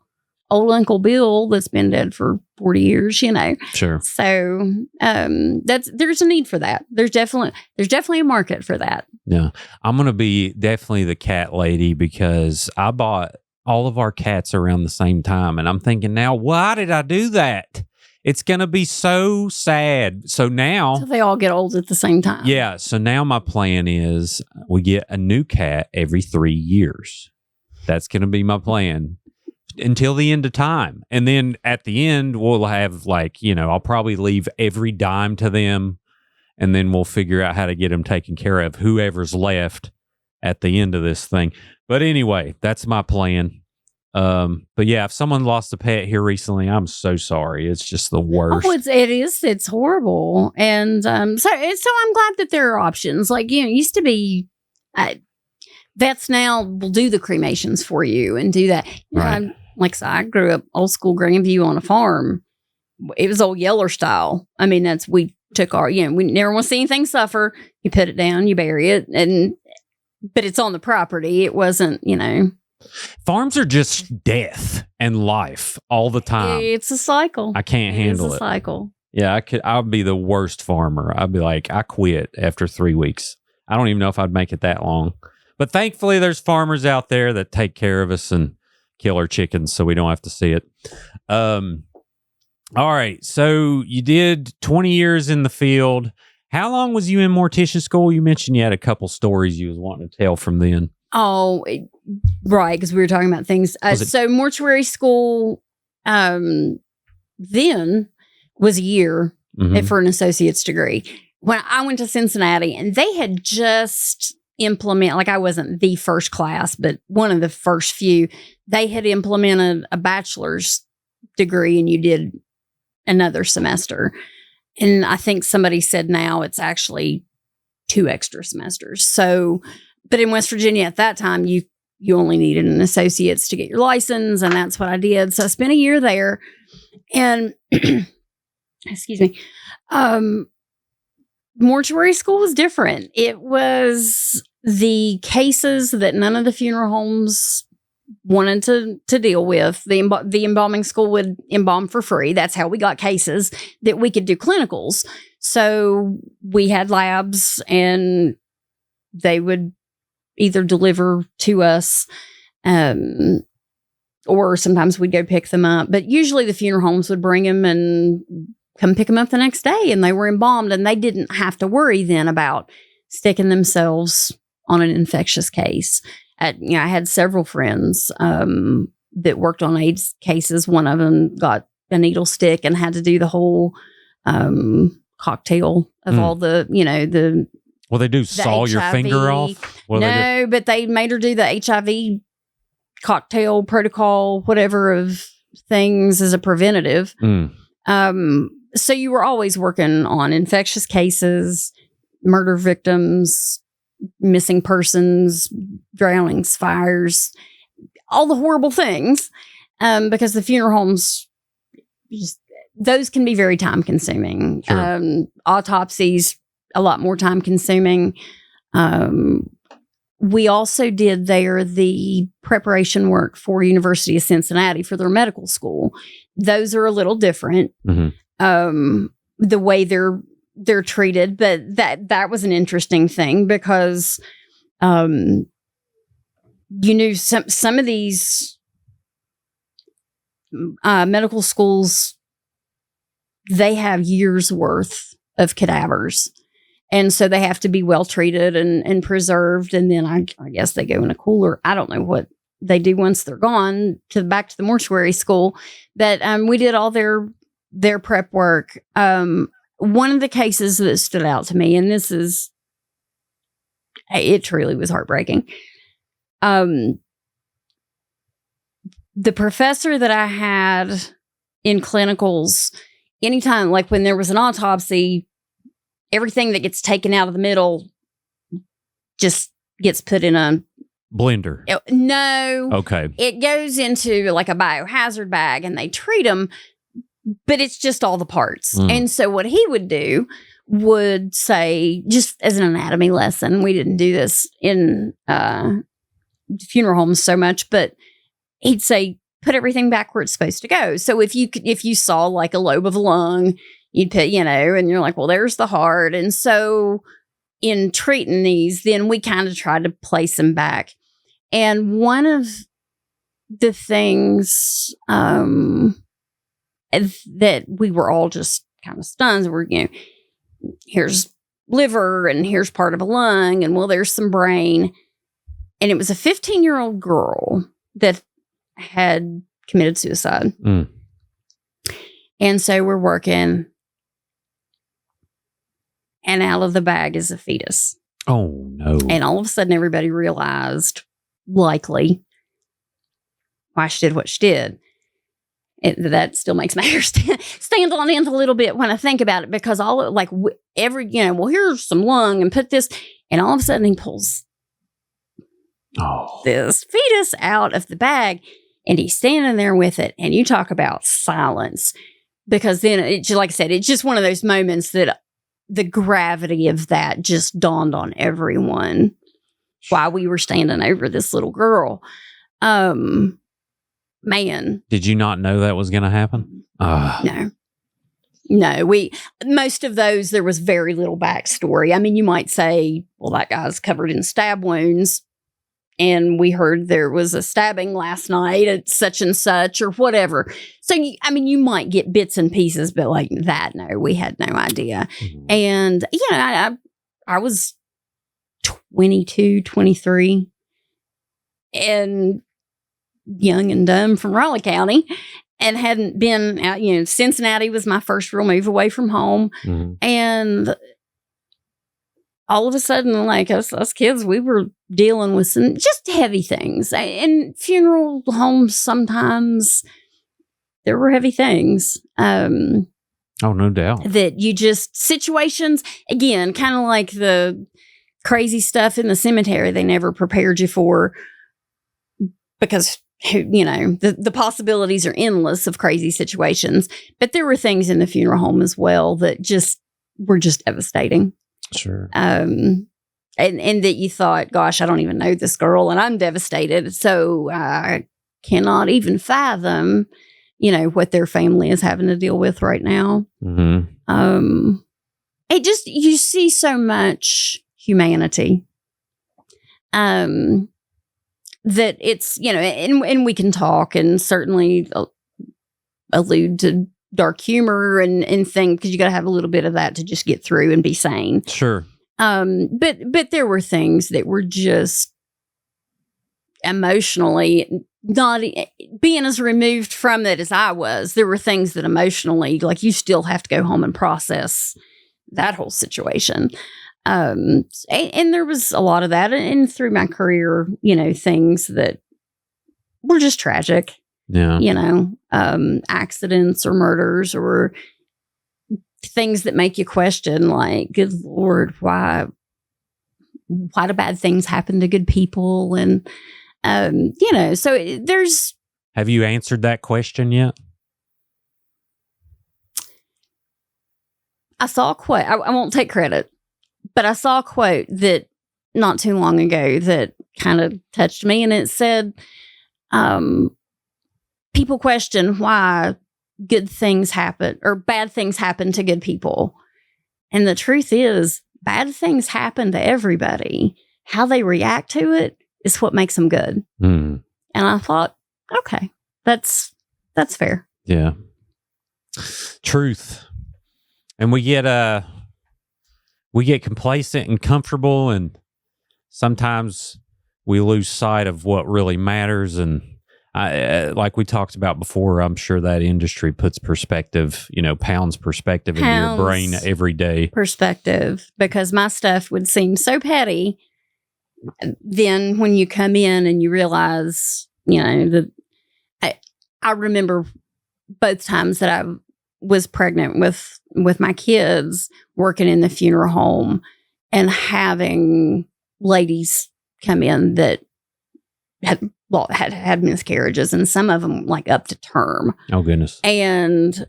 A: old Uncle Bill that's been dead for 40 years, you know.
B: Sure.
A: So there's a need for that. There's definitely a market for that.
B: Yeah. I'm going to be definitely the cat lady because I bought all of our cats around the same time. And I'm thinking now, why did I do that? It's going to be so sad. So now...
A: So they all get old at the same time.
B: Yeah. So now my plan is we get a new cat every 3 years. That's going to be my plan until the end of time. And then at the end, we'll have I'll probably leave every dime to them. And then we'll figure out how to get them taken care of, whoever's left at the end of this thing. But anyway, that's my plan. But yeah, if someone lost a pet here recently, I'm so sorry. It's just the worst.
A: Oh, it is. It's horrible. And so I'm glad that there are options. Like, you know, it used to be vets now will do the cremations for you and do that.
B: Right.
A: Like I said, I grew up old school Grandview on a farm. It was old Yeller style. I mean, we took our, you know, we never want to see anything suffer. You put it down, you bury it, but it's on the property. It wasn't, you know.
B: Farms are just death and life all the time.
A: It's a cycle.
B: I can't handle it.
A: It's a cycle.
B: Yeah, I'd be the worst farmer. I'd be like, I quit after 3 weeks. I don't even know if I'd make it that long. But thankfully, there's farmers out there that take care of us and kill our chickens so we don't have to see it. All right. So you did 20 years in the field. How long was you in mortician school? You mentioned you had a couple stories you was wanting to tell from then.
A: Oh, right. Because we were talking about things. So mortuary school then was a year for an associate's degree. When I went to Cincinnati, and they had just implemented, like I wasn't the first class, but one of the first few, they had implemented a bachelor's degree and you did another semester. And I think somebody said now it's actually 2 extra semesters. So, but in West Virginia at that time, you you only needed an associate's to get your license, and that's what I did. So I spent a year there, and excuse me, mortuary school was different. It was the cases that none of the funeral homes wanted to deal with. The embalming school would embalm for free. That's how we got cases that we could do clinicals. So we had labs, and they would either deliver to us, or sometimes we'd go pick them up. But usually the funeral homes would bring them and come pick them up the next day, and they were embalmed, and they didn't have to worry then about sticking themselves on an infectious case. I had several friends that worked on AIDS cases. One of them got a needle stick and had to do the whole cocktail of all the, the.
B: Well, they do saw your finger off?
A: No, but they made her do the HIV cocktail protocol, whatever of things as a preventative. So you were always working on infectious cases, murder victims, missing persons, drownings, fires, all the horrible things, because the funeral homes, those can be very time consuming. Sure. Autopsies, a lot more time consuming. We also did there the preparation work for University of Cincinnati for their medical school. Those are a little different, the way they're treated, but that was an interesting thing because some of these medical schools, they have years worth of cadavers, and so they have to be well treated and preserved, and then I guess they go in a cooler. I don't know what they do once they're gone back to the mortuary school, but we did all their prep work. One of the cases that stood out to me, and it truly was heartbreaking. The professor that I had in clinicals, anytime, like when there was an autopsy, everything that gets taken out of the middle just gets put in a
B: blender.
A: No.
B: Okay.
A: It goes into like a biohazard bag and they treat them, but it's just all the parts. And so what he would do would say, just as an anatomy lesson, we didn't do this in funeral homes so much, but he'd say, put everything back where it's supposed to go. So if you saw like a lobe of a lung, you'd put, and you're like, well, there's the heart. And so in treating these, then we kind of try to place them back. And one of the things that we were all just kind of stunned were, here's liver and here's part of a lung and, well, there's some brain. And it was a 15-year-old girl that had committed suicide. And so we're working, and out of the bag is a fetus.
B: Oh, no.
A: And all of a sudden, everybody realized, likely, why she did what she did. That still makes my hair stand on end a little bit when I think about it, because here's some lung and put this, and all of a sudden he pulls this fetus out of the bag, and he's standing there with it, and you talk about silence, because then, like I said, it's just one of those moments that the gravity of that just dawned on everyone while we were standing over this little girl. Man.
B: Did you not know that was going to happen?
A: No. Most of those, there was very little backstory. I mean, you might say, well, that guy's covered in stab wounds, and we heard there was a stabbing last night at such and such or whatever. So, you might get bits and pieces, but like that, no, we had no idea. And, I was 22, 23, and young and dumb from Raleigh County, and hadn't been out. Cincinnati was my first real move away from home. And all of a sudden, like us kids, we were dealing with some just heavy things. In funeral homes, sometimes there were heavy things.
B: Oh, no doubt.
A: That situations, again, kind of like the crazy stuff in the cemetery they never prepared you for. because the possibilities are endless of crazy situations. But there were things in the funeral home as well that were just devastating.
B: Sure.
A: And that you thought, gosh, I don't even know this girl and I'm devastated. So I cannot even fathom, what their family is having to deal with right now.
B: Mm-hmm.
A: You see so much humanity. That it's, and we can talk and certainly allude to dark humor and things, because you got to have a little bit of that to just get through and be sane.
B: Sure.
A: But there were things that were just emotionally not being as removed from it as I was. There were things that emotionally, like, you still have to go home and process that whole situation. And there was a lot of that, and through my career, things that were just tragic.
B: Yeah.
A: Accidents or murders or things that make you question, like, good Lord, why do bad things happen to good people? And, so there's.
B: Have you answered that question yet?
A: I saw a quote. I won't take credit, but I saw a quote that not too long ago that kind of touched me. And it said, people question why good things happen or bad things happen to good people. And the truth is, bad things happen to everybody. How they react to it is what makes them good.
B: Mm.
A: And I thought, okay, that's fair.
B: Yeah. Truth. And we get complacent and comfortable, and sometimes we lose sight of what really matters. And like we talked about before, I'm sure that industry puts perspective, pounds perspective into your brain every day. Perspective,
A: because my stuff would seem so petty. Then when you come in and you realize, that I remember both times that I was pregnant with my kids, working in the funeral home and having ladies come in that had miscarriages, and some of them like up to term.
B: Oh, goodness.
A: And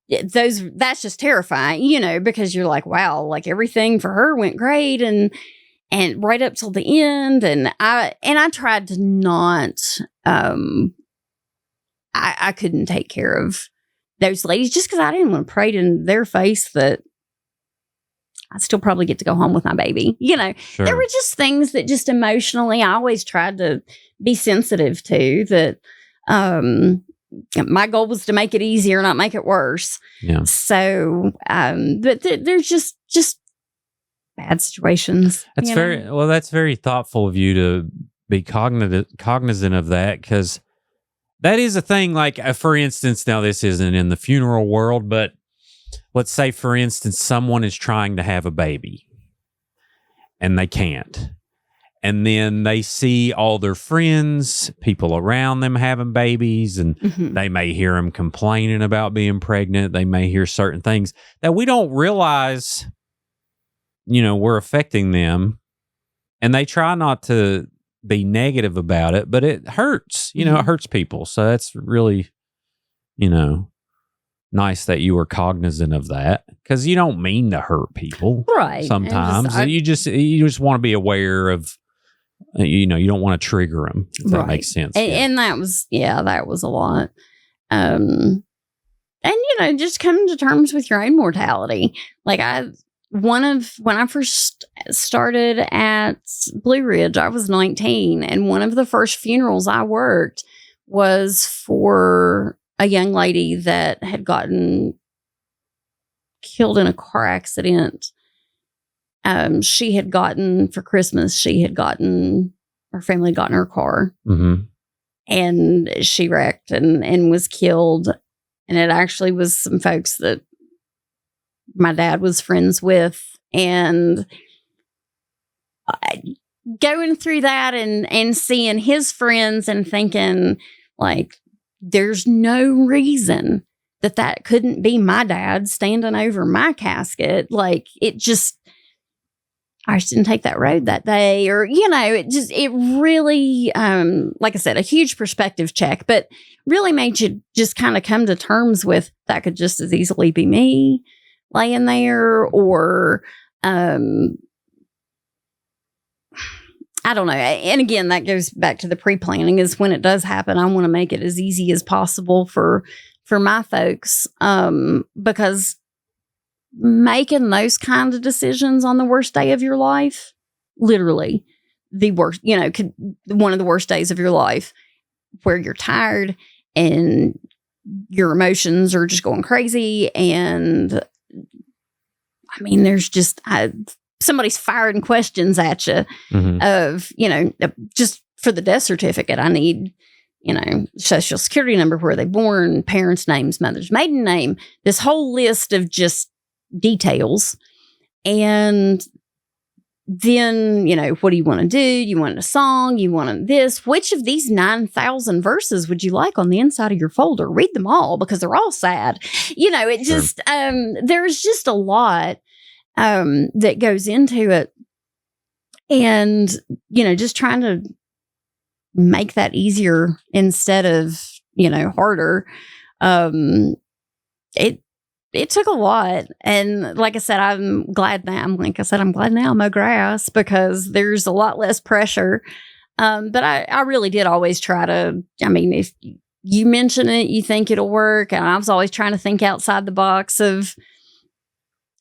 A: that's just terrifying, because you're like, wow, like everything for her went great and right up till the end. And I tried to not, I couldn't take care of those ladies just because I didn't want to pray in their face that I still probably get to go home with my baby.
B: Sure.
A: There were just things that just emotionally I always tried to be sensitive to, that my goal was to make it easier, not make it worse.
B: Yeah.
A: So, but there's just bad situations.
B: That's that's very thoughtful of you to be cognizant of that, because that is a thing. Like, for instance, now this isn't in the funeral world, but let's say, for instance, someone is trying to have a baby and they can't. And then they see all their friends, people around them having babies, and they may hear them complaining about being pregnant. They may hear certain things that we don't realize, we're affecting them. And they try not to be negative about it, but it hurts, it hurts people. So that's really, nice that you were cognizant of that, because you don't mean to hurt people.
A: Right.
B: Sometimes you just want to be aware of, you don't want to trigger them, if that makes sense.
A: And that was a lot. And, just coming to terms with your own mortality. Like, when I first started at Blue Ridge, I was 19, and one of the first funerals I worked was for a young lady that had gotten killed in a car accident. She had gotten, for Christmas, her family had gotten her car.
B: Mm-hmm.
A: And she wrecked and was killed. And it actually was some folks that my dad was friends with. And going through that and seeing his friends and thinking, like, there's no reason that couldn't be my dad standing over my casket. Like, it just, I just didn't take that road that day, or, it really, like I said, a huge perspective check, but really made you just kind of come to terms with that could just as easily be me laying there, or, I don't know. And again, that goes back to the pre-planning, is when it does happen, I want to make it as easy as possible for my folks, because making those kind of decisions on the worst day of your life, literally the worst, one of the worst days of your life, where you're tired and your emotions are just going crazy. And I mean, there's just, somebody's firing questions at you of, just for the death certificate, I need, social security number, where they born, parents' names, mother's maiden name, this whole list of just details. And then, what do you want to do? You want a song? You want this? Which of these 9,000 verses would you like on the inside of your folder? Read them all, because they're all sad. It just, there's just a lot that goes into it. And, just trying to make that easier instead of, harder. It took a lot. And like I said, I'm glad now I'm a grass, because there's a lot less pressure. But I really did always try to, if you mention it, you think it'll work. And I was always trying to think outside the box of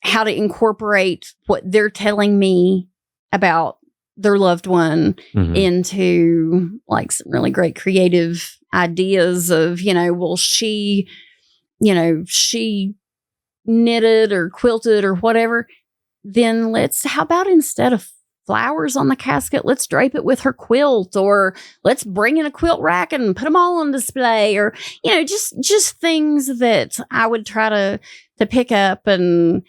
A: how to incorporate what they're telling me about their loved one into like some really great creative ideas of, well, she knitted or quilted or whatever. Then how about instead of flowers on the casket, let's drape it with her quilt, or let's bring in a quilt rack and put them all on display, or, just things that I would try to pick up and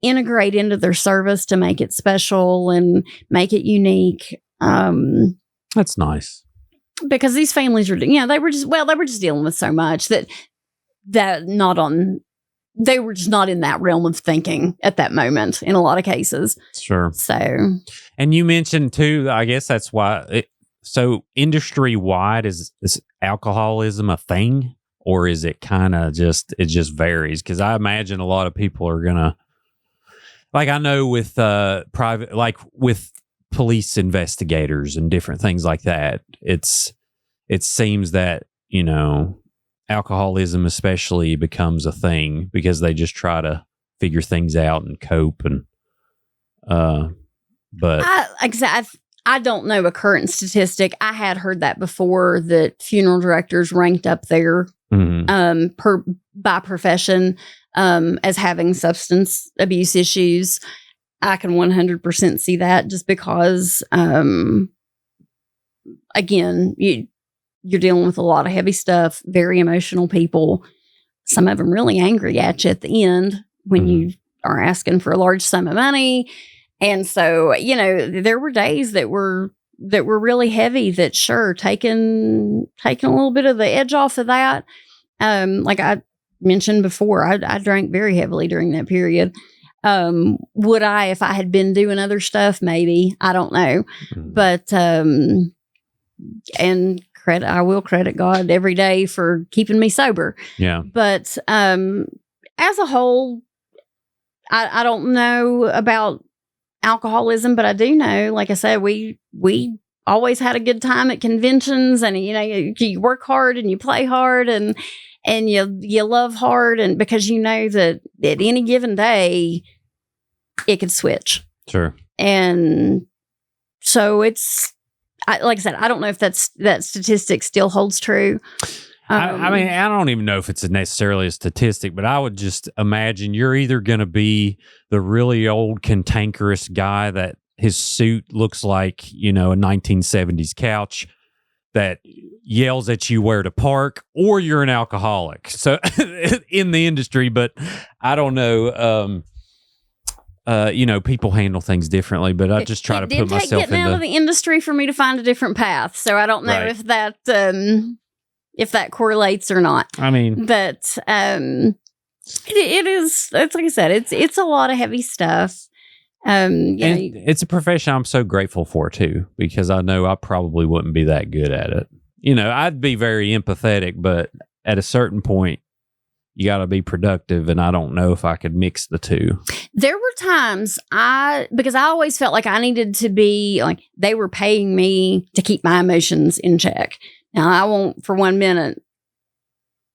A: integrate into their service to make it special and make it unique.
B: That's nice,
A: because these families were, they were just dealing with so much that they were just not in that realm of thinking at that moment in a lot of cases.
B: Sure.
A: So,
B: and you mentioned too, I guess that's why. So industry wide, is alcoholism a thing, or is it kind of it just varies? Because I imagine a lot of people are gonna, like, I know with private, like with police investigators and different things like that, it seems that, alcoholism especially becomes a thing, because they just try to figure things out and cope. And but I don't know a current statistic. I had heard that before, that funeral directors ranked up there by profession as having substance abuse issues. I can 100% see that, just because again, you're dealing with a lot of heavy stuff, very emotional people, some of them really angry at you at the end when you are asking for a large sum of money. And so, there were days that were really heavy, that sure, taking a little bit of the edge off of that. Like I mentioned before, I drank very heavily during that period. Would I, if I had been doing other stuff? Maybe. I don't know. But, and I will credit God every day for keeping me sober. Yeah.
A: But as a whole, I don't know about alcoholism, but I do know, like I said, we always had a good time at conventions, and you work hard and you play hard and you love hard, and because that at any given day it could switch.
B: Sure.
A: And so it's, like I said, I don't know if that statistic still holds true.
B: I mean, I don't even know if it's necessarily a statistic, but I would just imagine you're either going to be the really old cantankerous guy that his suit looks like, a 1970s couch that yells at you where to park, or you're an alcoholic. So in the industry, but I don't know. People handle things differently, but I just try to put myself in. It did take getting out of
A: the industry for me to find a different path. So I don't know if that correlates or not.
B: I mean,
A: but it is. It's like I said. It's a lot of heavy stuff.
B: And it's a profession I'm so grateful for too, because I know I probably wouldn't be that good at it. I'd be very empathetic, but at a certain point, you got to be productive, and I don't know if I could mix the two.
A: There were times because I always felt like I needed to be like, they were paying me to keep my emotions in check. Now, I won't for 1 minute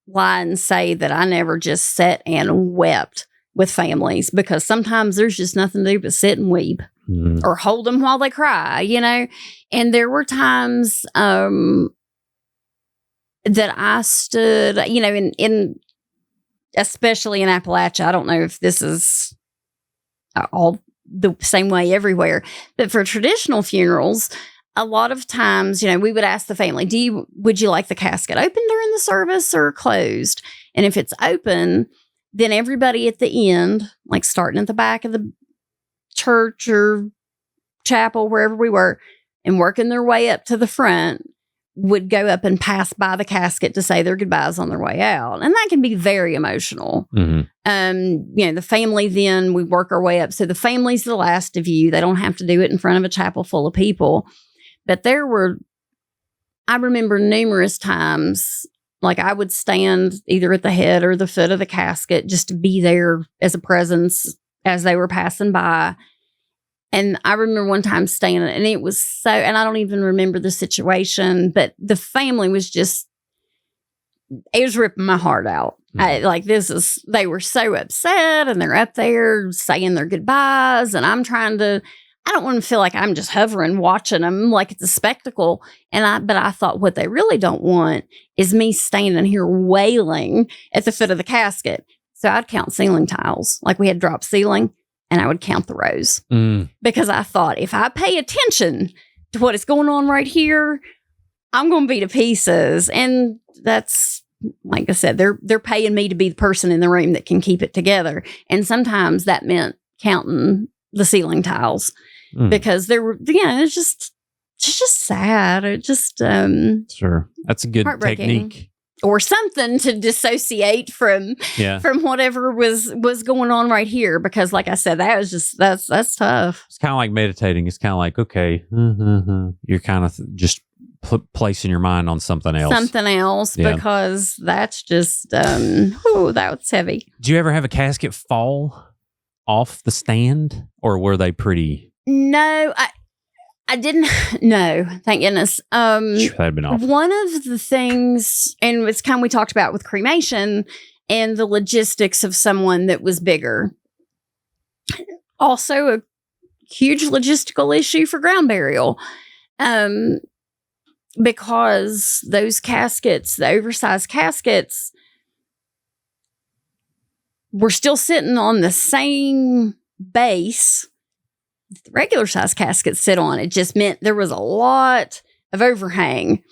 A: lie and say that I never just sat and wept with families, because sometimes there's just nothing to do but sit and weep or hold them while they cry, And there were times that I stood, in especially in Appalachia. I don't know if this is all the same way everywhere, but for traditional funerals, a lot of times, we would ask the family, would you like the casket open during the service or closed? And if it's open, then everybody at the end, like starting at the back of the church or chapel, wherever we were, and working their way up to the front, would go up and pass by the casket to say their goodbyes on their way out. And that can be very emotional. The family, then we work our way up. So the family's the last of you. They don't have to do it in front of a chapel full of people. But I remember numerous times, like I would stand either at the head or the foot of the casket just to be there as a presence as they were passing by. And I remember one time standing, and it was and I don't even remember the situation, but the family was it was ripping my heart out. They were so upset, and they're up there saying their goodbyes, and I don't want to feel like I'm just hovering, watching them like it's a spectacle. But I thought what they really don't want is me standing here wailing at the foot of the casket. So I'd count ceiling tiles, like we had drop ceiling, and I would count the rows because I thought if I pay attention to what is going on right here, I'm going to be to pieces. And that's, like I said, they're paying me to be the person in the room that can keep it together. And sometimes that meant counting the ceiling tiles. Because there were, it's just sad. It just,
B: sure. That's a good technique.
A: Or something to dissociate from whatever was going on right here. Because like I said, that was that's tough.
B: It's kind of like meditating. It's kind of like, okay, you're kind of just placing your mind on something else. Because that's just, that was heavy. Did you ever have a casket fall off the stand, or were they pretty?
A: No, I didn't. No, thank goodness.
B: That'd been awful.
A: One of the things, and it's kind of we talked about with cremation and the logistics of someone that was bigger. Also, a huge logistical issue for ground burial, because those caskets, the oversized caskets, were still sitting on the same base the regular size caskets sit on. It just meant there was a lot of overhang.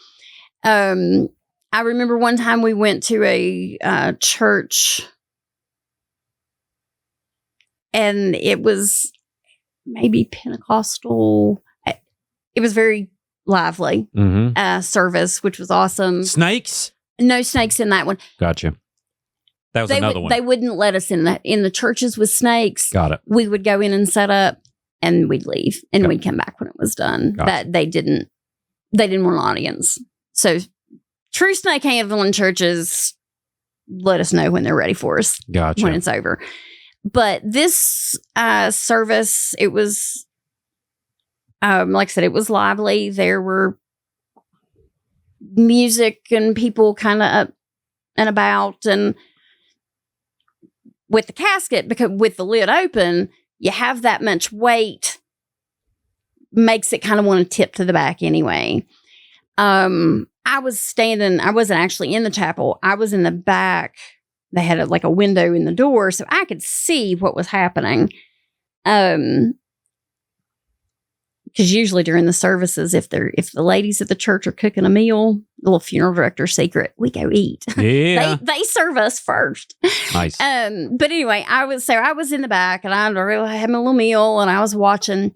A: I remember one time we went to a church, and it was maybe Pentecostal. It was very lively service, which was awesome.
B: Snakes?
A: No snakes in that one.
B: Gotcha. That was another one.
A: They wouldn't let us in the churches with snakes.
B: Got it.
A: We would go in and set up, and we'd leave, and we'd come back when it was done.
B: Gotcha.
A: That they didn't want an audience. So true snake handling churches let us know when they're ready for us.
B: Gotcha.
A: When it's over. But this service, it was, like I said, it was lively. There were music and people kind of up and about, and with the casket, because with the lid open, you have that much weight, makes it kind of want to tip to the back anyway. I wasn't actually in the chapel. I was in the back. They had a window in the door, so I could see what was happening. Because usually during the services, if the ladies at the church are cooking a meal, the little funeral director secret, we go eat.
B: Yeah,
A: they serve us first.
B: Nice.
A: But anyway, I was in the back, and I had my little meal, and I was watching,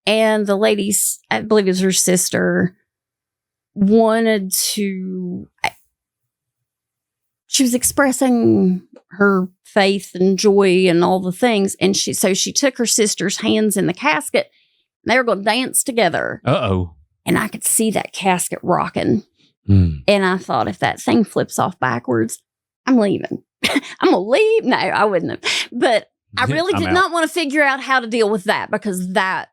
A: and the ladies, I believe it was her sister, wanted to. she was expressing her faith and joy and all the things. And she took her sister's hands in the casket. And they were going to dance together.
B: Uh-oh.
A: And I could see that casket rocking.
B: Mm.
A: And I thought, if that thing flips off backwards, I'm leaving. I'm going to leave. No, I wouldn't have. But I really did not want to figure out how to deal with that because that's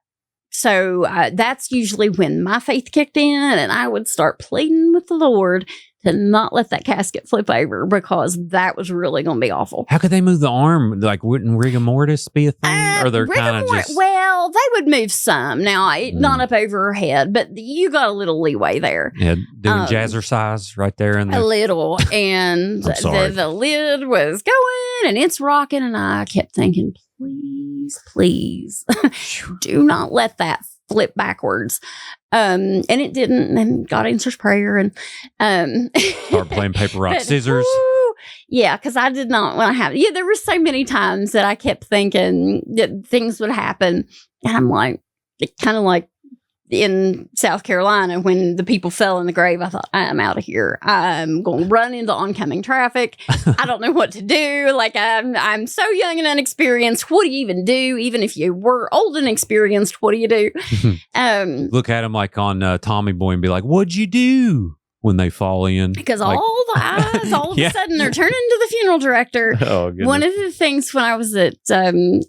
A: usually when my faith kicked in and I would start pleading with the Lord to not let that casket flip over because that was really going to be awful.
B: How could they move the arm? Like, wouldn't rigor mortis be a thing? Or they're kind of just...
A: Well, they would move some. Now, not up over her head, but you got a little leeway there.
B: Yeah, doing jazzercise right there. In
A: a little. And the lid was going and it's rocking. And I kept thinking, please, do not let that flip backwards. And it didn't. And God answers prayer. And
B: start playing paper, rock, scissors.
A: Yeah, because I did not want to have. Yeah, there were so many times that I kept thinking that things would happen, and I'm like, kind of like in South Carolina when the people fell in the grave. I thought, I'm out of here. I'm going to run into oncoming traffic. I don't know what to do. Like I'm so young and inexperienced. What do you even do? Even if you were old and experienced, what do you do?
B: Look at him like on Tommy Boy and be like, "What'd you do?" When they fall in.
A: Because all the eyes, all of a sudden, they're turning to the funeral director.
B: Oh, goodness.
A: One of the things when I was at a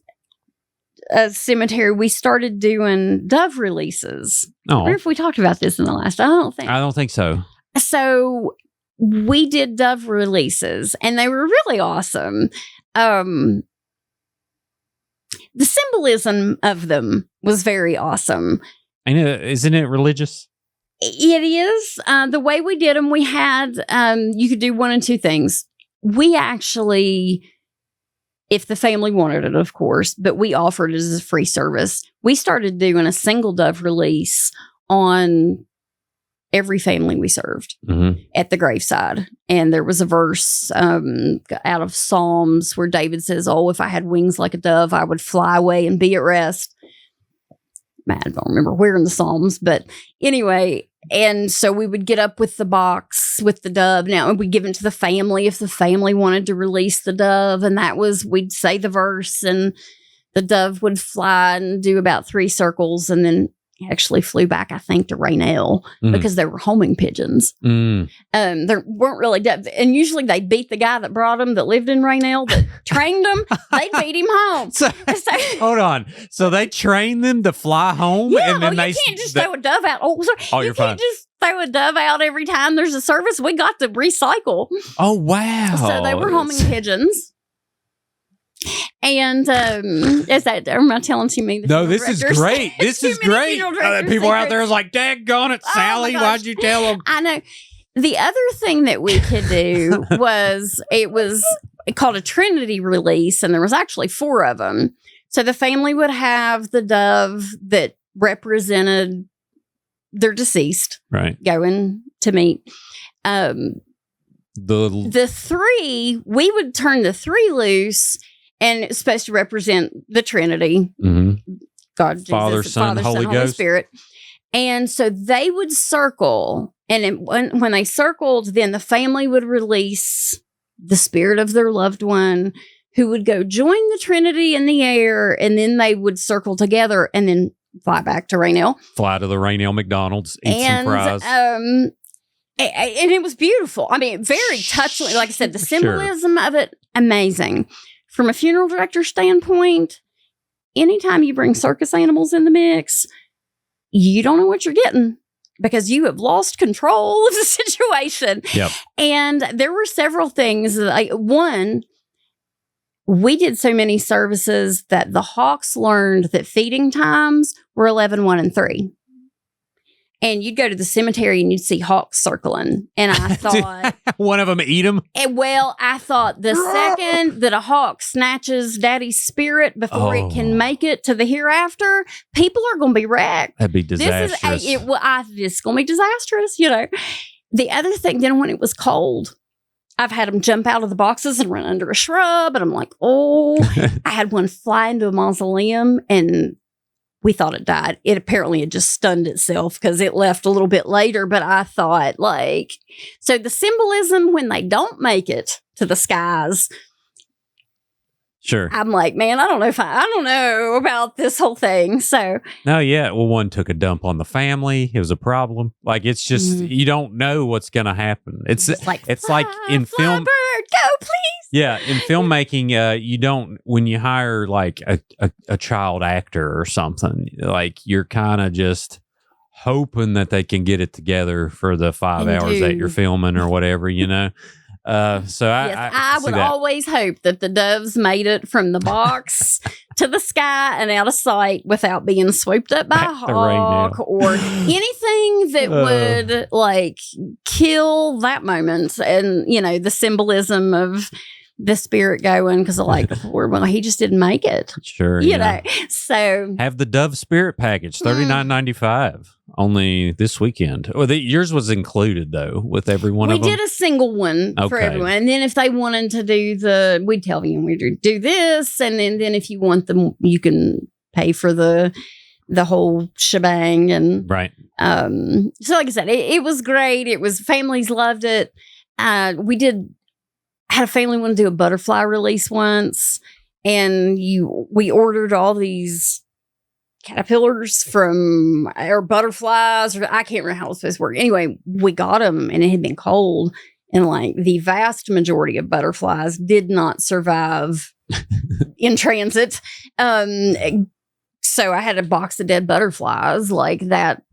A: cemetery, we started doing dove releases. I wonder if we talked about this in the last. I don't think so. So we did dove releases, and they were really awesome. The symbolism of them was very awesome.
B: I know, isn't it religious?
A: It is. The way we did them, we had, you could do one and two things. We actually, if the family wanted it, of course, but we offered it as a free service. We started doing a single dove release on every family we served at the graveside. And there was a verse out of Psalms where David says, "Oh, if I had wings like a dove, I would fly away and be at rest." I don't remember where in the Psalms, but anyway, and so we would get up with the box with the dove. Now we'd give it to the family if the family wanted to release the dove, and we'd say the verse, and the dove would fly and do about 3 circles, and then actually flew back, I think, to Raynell because they were homing pigeons. There weren't really doves, and usually they beat the guy that brought them, that lived in Raynell, that trained them. They'd beat him home. So,
B: hold on. So they trained them to fly home, and then
A: you can't just throw a dove out. You can't just throw a dove out every time there's a service. We got to recycle.
B: Oh wow!
A: So they were homing pigeons. And am I telling too many?
B: No, this is great. This is great. People out there is like, "Daggone it, Sally! Why'd you tell them?"
A: I know. The other thing that we could do was called a Trinity release, and there was actually 4 of them. So the family would have the dove that represented their deceased,
B: right,
A: going to meet. The 3, we would turn the 3 loose. And it's supposed to represent the Trinity, God,
B: Father,
A: Jesus,
B: Son, Holy
A: Spirit. And so they would circle, and when they circled, then the family would release the spirit of their loved one, who would go join the Trinity in the air, and then they would circle together and then fly back to Raynell.
B: Fly to the Raynell McDonald's, eat some fries.
A: And it was beautiful. I mean, very touching. Like I said, the symbolism of it, amazing. From a funeral director standpoint, anytime you bring circus animals in the mix, you don't know what you're getting because you have lost control of the situation.
B: Yep. And
A: there were several things. One, we did so many services that the hawks learned that feeding times were 11, 1, and 3. And you'd go to the cemetery and you'd see hawks circling. And I thought...
B: one of them eat them?
A: Well, I thought the second that a hawk snatches daddy's spirit before it can make it to the hereafter, people are going to be wrecked.
B: That'd be disastrous.
A: This is going to be disastrous, you know. The other thing, then when it was cold, I've had them jump out of the boxes and run under a shrub. And I'm like, I had one fly into a mausoleum and we thought it died. It apparently had just stunned itself because it left a little bit later. But I thought, like, so the symbolism when they don't make it to the skies.
B: Sure.
A: I'm like, man, I don't know about this whole thing. So
B: no, yeah. Well, one took a dump on the family. It was a problem. Like, it's just you don't know what's going to happen. It's like in film.
A: Bird, go please.
B: Yeah, in filmmaking, you don't when you hire like a child actor or something. Like, you're kind of just hoping that they can get it together for the 5 hours that you're filming or whatever, you know. So
A: I would always hope that the doves made it from the box to the sky and out of sight without being swooped up by a hawk or anything that would like kill that moment. And, you know, the symbolism of the spirit going because like, well, he just didn't make it.
B: Sure.
A: You know, so
B: have the Dove Spirit package, $39.95 only this weekend. Well, yours was included though with every one of them.
A: We did a single one for everyone, and then if they wanted to do we'd tell them we'd do this, and then if you want them, you can pay for the whole shebang. And
B: right.
A: So like I said, it was great. It was families loved it. I had a family want to do a butterfly release once, and we ordered all these caterpillars or butterflies, or I can't remember how it was supposed to work. Anyway, we got them, and it had been cold, and like the vast majority of butterflies did not survive in transit. So I had a box of dead butterflies like that.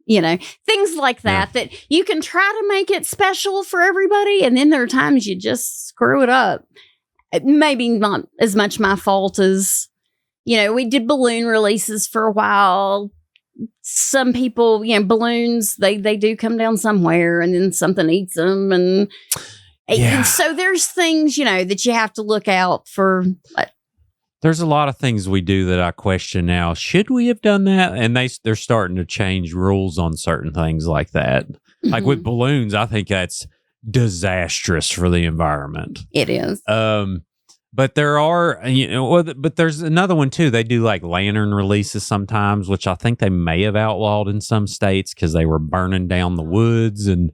A: You know, things like that you can try to make it special for everybody. And then there are times you just screw it up. Maybe not as much my fault as, you know, we did balloon releases for a while. Some people, you know, balloons, they do come down somewhere and then something eats them. And so there's things, you know, that you have to look out for.
B: There's a lot of things we do that I question now. Should we have done that? And they're starting to change rules on certain things like that. Mm-hmm. Like with balloons, I think that's disastrous for the environment.
A: It is.
B: But there are, you know, but there's another one too. They do like lantern releases sometimes, which I think they may have outlawed in some states because they were burning down the woods and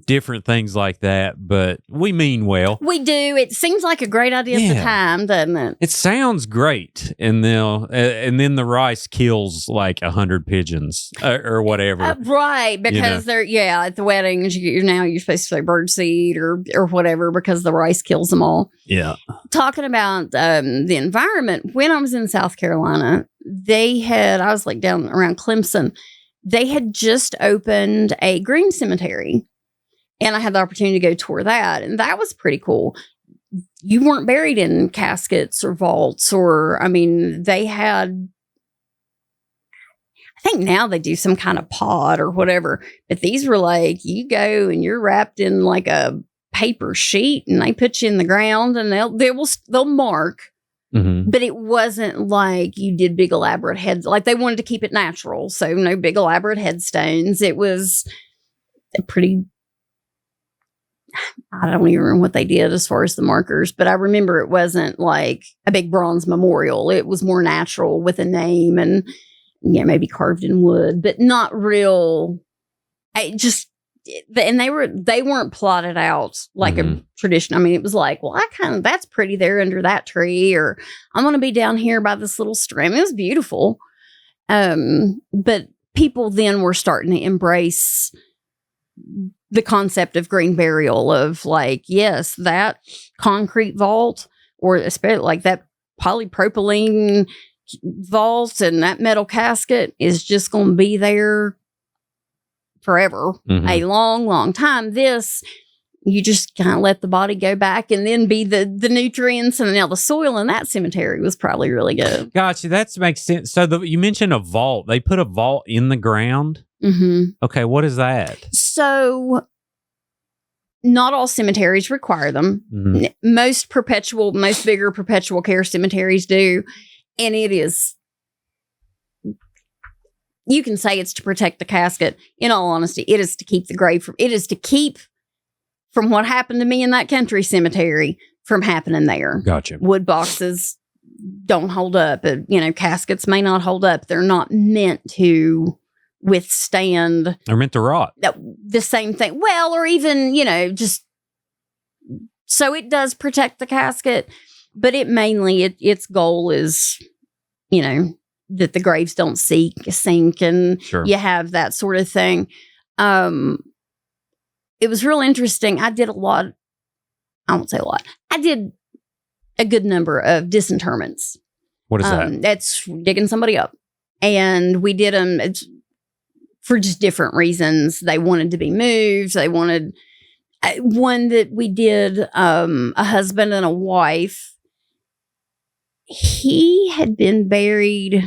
B: different things like that, but we mean well.
A: We do. It seems like a great idea at the time, doesn't it?
B: It sounds great, and then the rice kills like 100 pigeons or whatever,
A: right? Because they're at the weddings you're supposed to say bird seed or whatever because the rice kills them all.
B: Yeah.
A: Talking about the environment, when I was in South Carolina, I was like down around Clemson. They had just opened a green cemetery, and I had the opportunity to go tour that, and that was pretty cool. You weren't buried in caskets or vaults, they had, I think now they do some kind of pod or whatever, but these were like, you go and you're wrapped in like a paper sheet, and they put you in the ground, and they'll mark. Mm-hmm. But it wasn't like you did big elaborate heads. Like they wanted to keep it natural. So no big elaborate headstones. It was a pretty, I don't even remember what they did as far as the markers, but I remember it wasn't like a big bronze memorial. It was more natural with a name and maybe carved in wood, but not real. And they weren't plotted out like a tradition. I mean, it was like, well, that's pretty there under that tree, or I'm going to be down here by this little stream. It was beautiful. But people then were starting to embrace the concept of green burial of like, yes, that concrete vault, or especially like that polypropylene vault and that metal casket is just going to be there forever, a long, long time. This, you just kind of let the body go back and then be the nutrients. And now the soil in that cemetery was probably really good.
B: Gotcha. That makes sense. So you mentioned a vault. They put a vault in the ground. Mm-hmm. Okay. What is that?
A: So not all cemeteries require them. Mm-hmm. Most bigger perpetual care cemeteries do. And it is, you can say it's to protect the casket. In all honesty, it is to keep the grave from what happened to me in that country cemetery from happening there.
B: Gotcha.
A: Wood boxes, don't hold up. Caskets may not hold up. They're not meant to withstand.
B: They're meant to rot.
A: The same thing. Well, or even, just so it does protect the casket, but it mainly, its goal is, that the graves don't sink and
B: Sure.
A: you have that sort of thing. It was real interesting. I did a lot. I won't say a lot. I did a good number of disinterments.
B: What is that?
A: That's digging somebody up. And we did them for just different reasons. They wanted to be moved. They wanted one that we did, a husband and a wife. He had been buried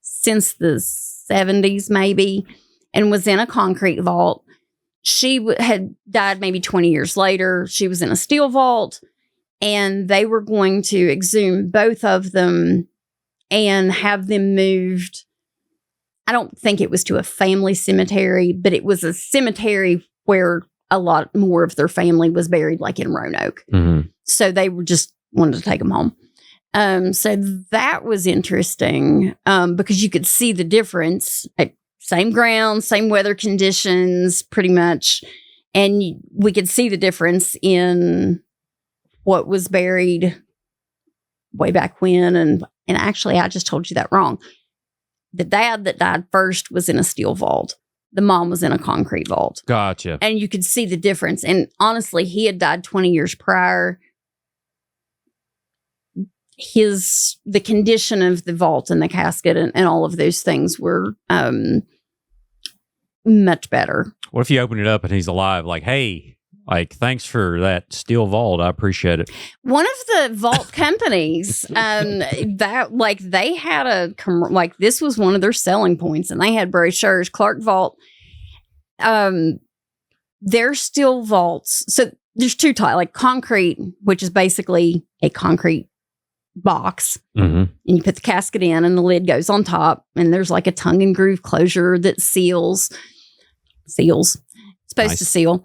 A: since the 70s, maybe, and was in a concrete vault. She had died maybe 20 years later. She was in a steel vault, and they were going to exhume both of them and have them moved. I don't think it was to a family cemetery, but it was a cemetery where a lot more of their family was buried, like in Roanoke.
B: Mm-hmm.
A: So they were just wanted to take them home. So that was interesting because you could see the difference. Same ground, same weather conditions, pretty much. And we could see the difference in what was buried way back when. And actually, I just told you that wrong. The dad that died first was in a steel vault. The mom was in a concrete vault.
B: Gotcha.
A: And you could see the difference. And honestly, he had died 20 years prior. The condition of the vault and the casket and all of those things were much better.
B: What if you open it up and he's alive? Like, hey, thanks for that steel vault. I appreciate it.
A: One of the vault companies, they had this was one of their selling points, and they had brochures. Clark Vault, their steel vaults. So there's two types, like concrete, which is basically a concrete box,
B: mm-hmm.
A: and you put the casket in, and the lid goes on top, and there's like a tongue and groove closure that seals. It's supposed
B: Nice.
A: to seal.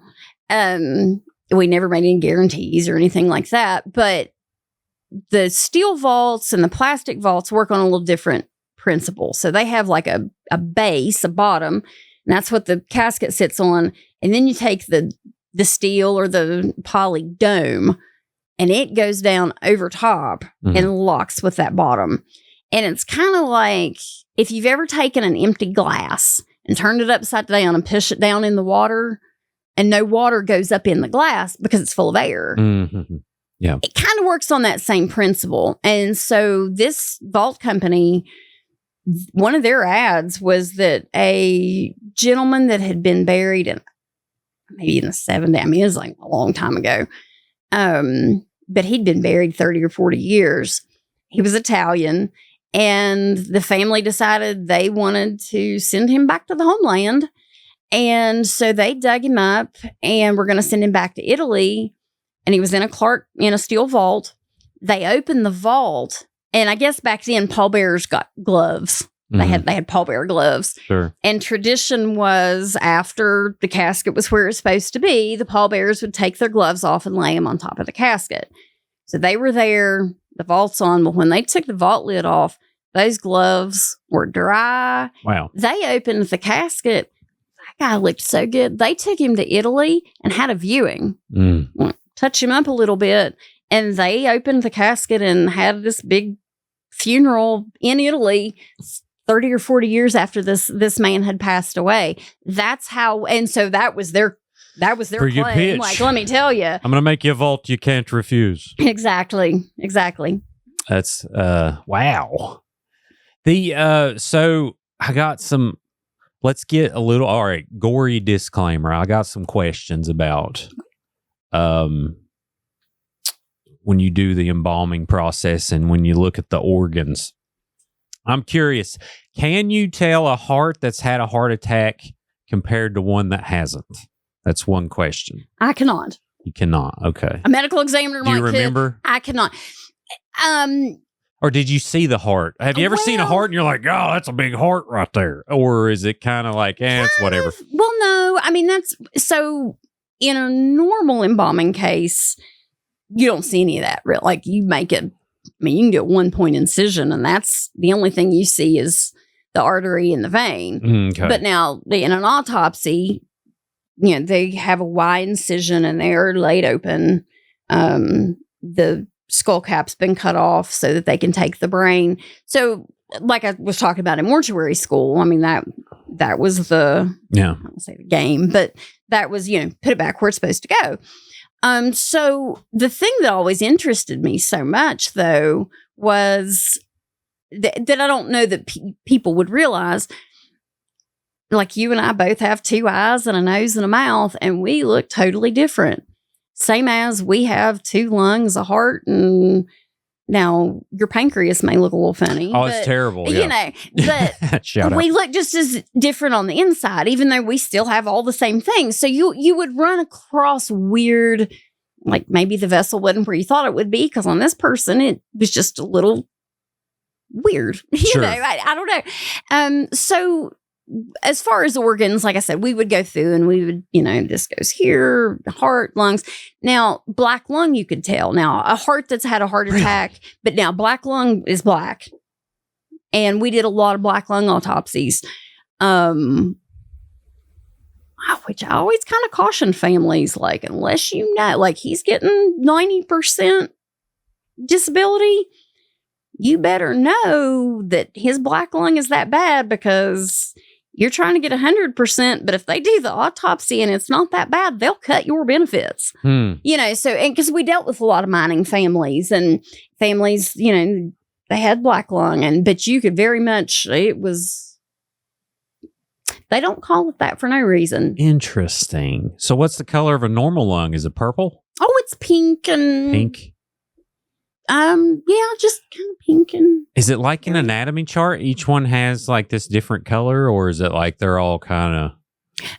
A: We never made any guarantees or anything like that, but the steel vaults and the plastic vaults work on a little different principle. So they have like a base, a bottom, and that's what the casket sits on. And then you take the steel or the poly dome, and it goes down over top
B: mm-hmm.
A: and locks with that bottom. And it's kind of like if you've ever taken an empty glass and turned it upside down and push it down in the water, and no water goes up in the glass because it's full of air.
B: Mm-hmm. Yeah.
A: It kind of works on that same principle. And so this vault company, one of their ads was that a gentleman that had been buried maybe in the 70s, I mean, it was like a long time ago, but he'd been buried 30 or 40 years. He was Italian, and the family decided they wanted to send him back to the homeland. And so they dug him up and were going to send him back to Italy. And he was in a steel vault. They opened the vault. And I guess back then, pallbearers got gloves.
B: Mm-hmm.
A: They had pallbearer gloves.
B: Sure.
A: And tradition was after the casket was where it's supposed to be, the pallbearers would take their gloves off and lay them on top of the casket. So they were there, the vault's on. But when they took the vault lid off, those gloves were dry.
B: Wow.
A: They opened the casket. That guy looked so good. They took him to Italy and had a viewing. Touch him up a little bit. And they opened the casket and had this big funeral in Italy 30 or 40 years after this man had passed away. That's how, and so that was their
B: Pretty good
A: claim.
B: pitch.
A: Like, let me tell you.
B: I'm going to make you a vault you can't refuse.
A: Exactly.
B: That's, wow. So I got some, let's get a little, all right, gory disclaimer. I got some questions about, when you do the embalming process and when you look at the organs. I'm curious, can you tell a heart that's had a heart attack compared to one that hasn't? That's one question.
A: I cannot.
B: You cannot. Okay.
A: A medical examiner
B: Do you
A: might
B: remember?
A: I cannot.
B: Or did you see the heart? Have you ever seen a heart and you're like, oh, that's a big heart right there? Or is it kind of like, it's whatever?
A: Well, no. I mean, that's so in a normal embalming case, you don't see any of that. Like you make mean, you can do a 1-point incision, and that's the only thing you see is the artery and the vein.
B: Okay.
A: But now in an autopsy, they have a wide incision and they're laid open. The skull cap's been cut off so that they can take the brain. So, like I was talking about in mortuary school, I mean, that was I don't say the game, but that was, put it back where it's supposed to go. So the thing that always interested me so much, though, was that I don't know that people would realize, like you and I both have 2 eyes and a nose and a mouth, and we look totally different. Same as we have 2 lungs, a heart, and now your pancreas may look a little funny.
B: Oh, it's terrible. Yeah.
A: But we look just as different on the inside, even though we still have all the same things. So you would run across weird, like maybe the vessel wasn't where you thought it would be, because on this person, it was just a little weird.
B: Sure.
A: I don't know. So as far as organs, like I said, we would go through and we would, this goes here, heart, lungs. Now, black lung, you could tell. Now, a heart that's had a heart attack, but now black lung is black. And we did a lot of black lung autopsies, which I always kind of caution families, like, unless like he's getting 90% disability, you better know that his black lung is that bad, because you're trying to get 100%, but if they do the autopsy and it's not that bad, they'll cut your benefits. So, and because we dealt with a lot of mining families, and families, they had black lung, but you could very much, they don't call it that for no reason.
B: Interesting. So what's the color of a normal lung? Is it purple?
A: Oh, it's pink and...
B: Pink?
A: Yeah, just kind of pink and...
B: Is it like an anatomy chart? Each one has like this different color, or is it like they're all kind of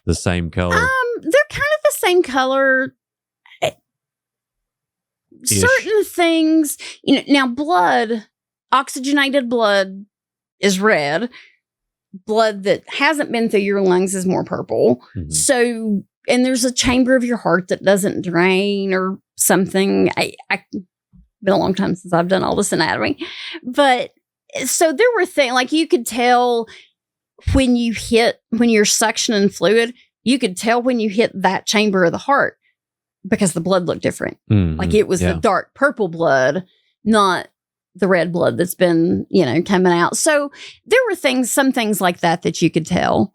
B: the same color?
A: They're kind of the same color. Certain things, now blood, oxygenated blood is red. Blood that hasn't been through your lungs is more purple. Mm-hmm. So, and there's a chamber of your heart that doesn't drain or something. Been a long time since I've done all this anatomy, but so there were things like you could tell when you're suctioning fluid, you could tell when you hit that chamber of the heart because the blood looked different. Mm-hmm. Like it was the dark purple blood, not the red blood that's been, coming out. So there were some things like that you could tell.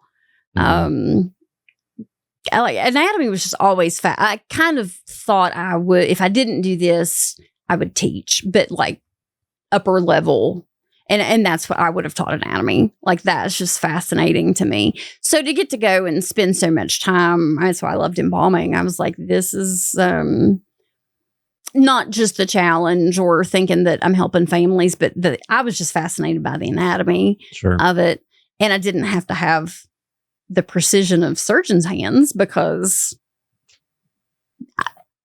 A: Mm-hmm. Anatomy was just always fast. I kind of thought I would, if I didn't do this, I would teach, but like upper level. And that's what I would have taught anatomy. Like that's just fascinating to me. So to get to go and spend so much time, that's why I loved embalming. I was like, this is not just a challenge or thinking that I'm helping families, but I was just fascinated by the anatomy of it. And I didn't have to have the precision of surgeons' hands because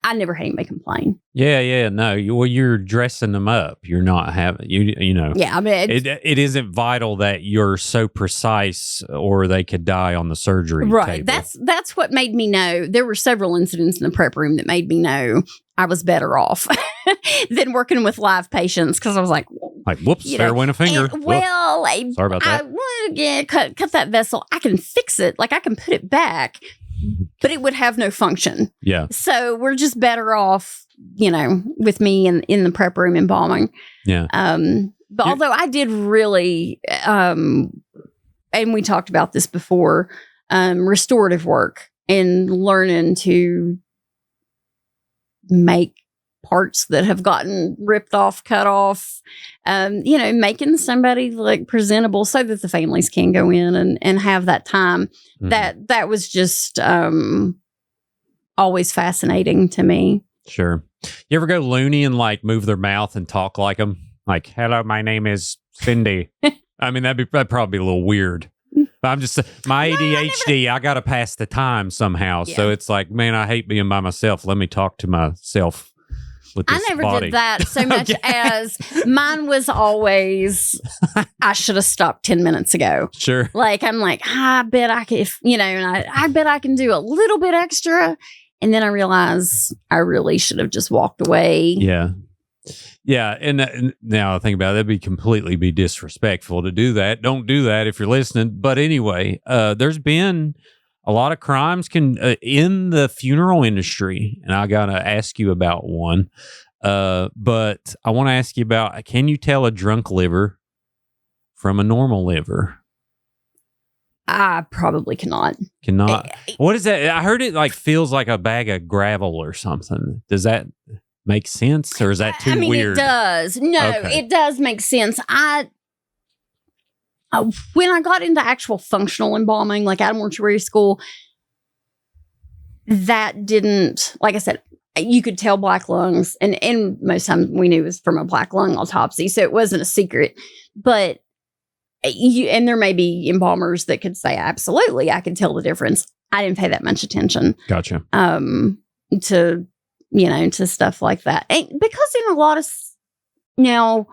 A: I never had anybody complain.
B: Yeah, no. You're dressing them up. You're not having Yeah, I mean, it isn't vital that you're so precise, or they could die on the surgery table.
A: That's what made me know. There were several incidents in the prep room that made me know I was better off than working with live patients, because I was like,
B: whoops, there went a finger.
A: Sorry
B: about that.
A: Cut that vessel. I can fix it. Like I can put it back, but it would have no function.
B: Yeah.
A: So we're just better off, with me in the prep room embalming.
B: Yeah.
A: But although I did really, and we talked about this before, restorative work and learning to make parts that have gotten ripped off, cut off, making somebody like presentable so that the families can go in and have that time. Mm-hmm. That was just always fascinating to me.
B: Sure. You ever go loony and like move their mouth and talk like them? Like, hello, my name is Cindy. I mean, that'd probably be a little weird. But I'm just my ADHD. I got to pass the time somehow. Yeah. So it's like, man, I hate being by myself. Let me talk to myself. I never
A: did that so much as mine was always, I should have stopped 10 minutes ago.
B: Sure.
A: Like, I'm like, I bet I could, and I bet I can do a little bit extra. And then I realize I really should have just walked away.
B: Yeah. Yeah, and now I think about it, that'd be disrespectful to do that. Don't do that if you're listening. But anyway, there's been a lot of crimes in the funeral industry, and I gotta ask you about one. But I want to ask you about: can you tell a drunk liver from a normal liver?
A: I probably cannot.
B: Cannot. What is that? I heard it like feels like a bag of gravel or something. Does that make sense, or is that too weird?
A: It does. No,
B: Okay.
A: It does make sense. When I got into actual functional embalming, like out of mortuary school, that didn't, like I said, you could tell black lungs, and most times we knew it was from a black lung autopsy, so it wasn't a secret. But and there may be embalmers that could say, absolutely, I can tell the difference. I didn't pay that much attention.
B: Gotcha.
A: To to stuff like that, because in a lot of now,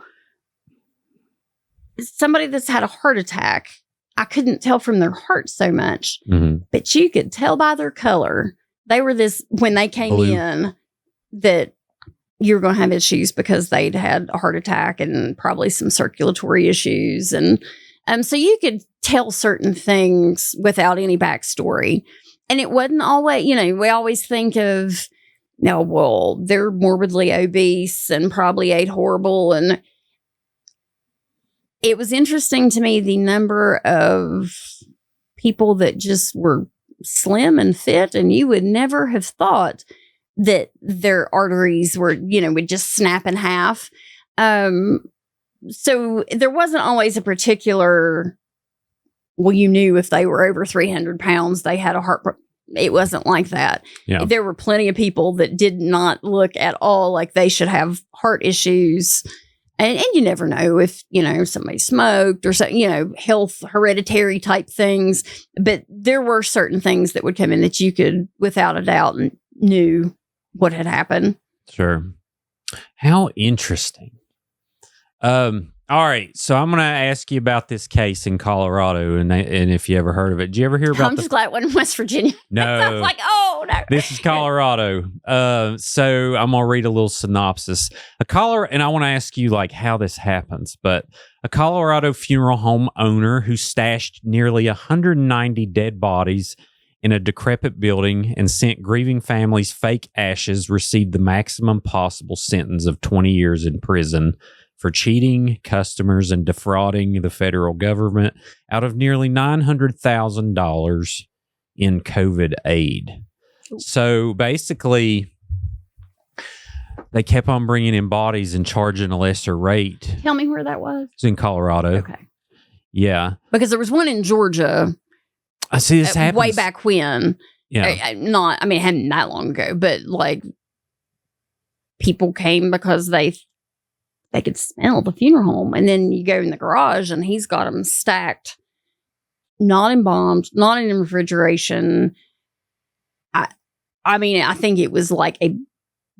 A: somebody that's had a heart attack, I couldn't tell from their heart so much, but you could tell by their color. They were when they came
B: Blue.
A: in, that you're going to have issues because they'd had a heart attack and probably some circulatory issues. And so you could tell certain things without any backstory. And it wasn't always, we always think of, no, well, they're morbidly obese and probably ate horrible. And it was interesting to me, the number of people that just were slim and fit, and you would never have thought that their arteries were, would just snap in half. So there wasn't always a particular, well, you knew if they were over 300 pounds, they had a heart. It wasn't like that.
B: Yeah.
A: There were plenty of people that did not look at all like they should have heart issues. And you never know if, somebody smoked or something, health, hereditary type things. But there were certain things that would come in that you could, without a doubt, knew what had happened.
B: Sure. How interesting. All right. So I'm going to ask you about this case in Colorado and if you ever heard of it. Did you ever hear about
A: I'm just glad it wasn't West Virginia.
B: No.
A: I was like, oh, no.
B: This is Colorado. So I'm going to read a little synopsis. And I want to ask you like how this happens, but a Colorado funeral home owner who stashed nearly 190 dead bodies in a decrepit building and sent grieving families fake ashes received the maximum possible sentence of 20 years in prison for cheating customers and defrauding the federal government out of nearly $900,000 in COVID aid. So basically, they kept on bringing in bodies and charging a lesser rate.
A: Tell me where that was.
B: It's in Colorado.
A: Okay.
B: Yeah.
A: Because there was one in Georgia.
B: I see this happens.
A: Way back when.
B: Yeah.
A: It hadn't that long ago, but like people came because they could smell the funeral home. And then you go in the garage and he's got them stacked, not embalmed, not in refrigeration. I think it was like a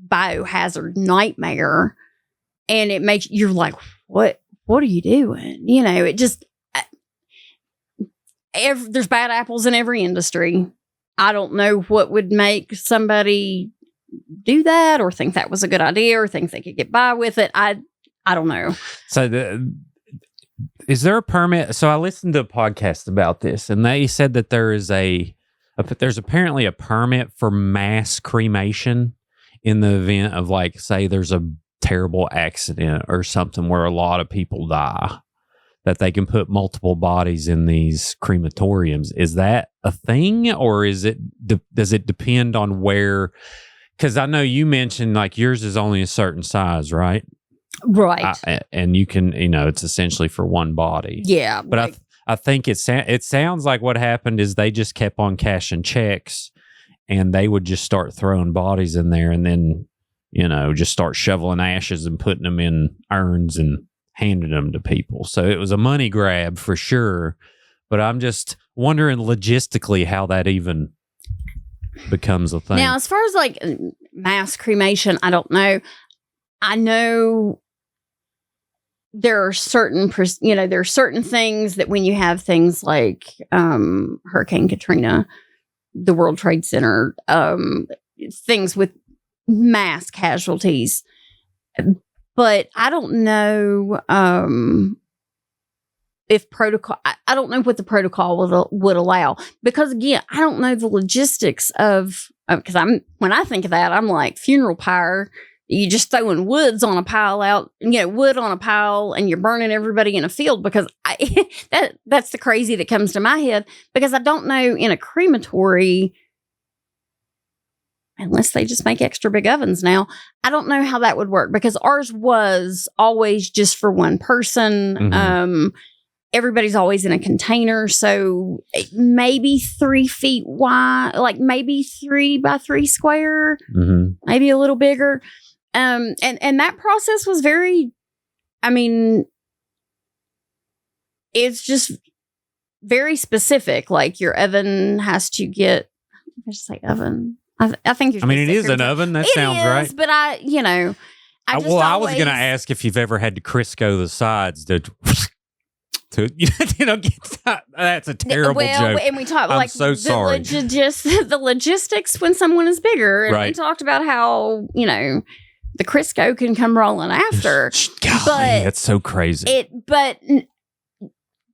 A: biohazard nightmare. And it makes you're like, what are you doing? It just, there's bad apples in every industry. I don't know what would make somebody do that or think that was a good idea or think they could get by with it. I don't know.
B: So is there a permit? So I listened to a podcast about this, and they said that there's apparently a permit for mass cremation in the event of, like, say there's a terrible accident or something where a lot of people die, that they can put multiple bodies in these crematoriums. Is that a thing, or does it depend on where? Because I know you mentioned like yours is only a certain size, right?
A: Right.
B: And you can, it's essentially for one body.
A: Yeah.
B: But like, I think it sounds like what happened is they just kept on cashing checks and they would just start throwing bodies in there and then, just start shoveling ashes and putting them in urns and handing them to people. So it was a money grab for sure. But I'm just wondering logistically how that even becomes a thing.
A: Now, as far as like mass cremation, I don't know. I know there are certain things that when you have things like Hurricane Katrina, the World Trade Center, things with mass casualties. but I don't know if protocol. I don't know what the protocol would allow, because again, I don't know the logistics of, because when I think of that, I'm like funeral pyre. You just throwing wood on a pile, and you're burning everybody in a field, because that's the crazy that comes to my head, because I don't know in a crematory, unless they just make extra big ovens now, I don't know how that would work, because ours was always just for one person. Mm-hmm. Everybody's always in a container, so maybe 3 feet wide, like maybe 3 by 3 square, mm-hmm. maybe a little bigger. And that process was very, I mean, it's just very specific. Like your oven has to get, I should say oven. I think you're.
B: I mean, it is an oven. That sounds right.
A: But I was
B: going to ask if you've ever had to Crisco the sides to that's a terrible joke.
A: And we talked
B: I'm so sorry.
A: The logistics when someone is bigger, and we talked about how the Crisco can come rolling after.
B: Golly, that's so crazy.
A: But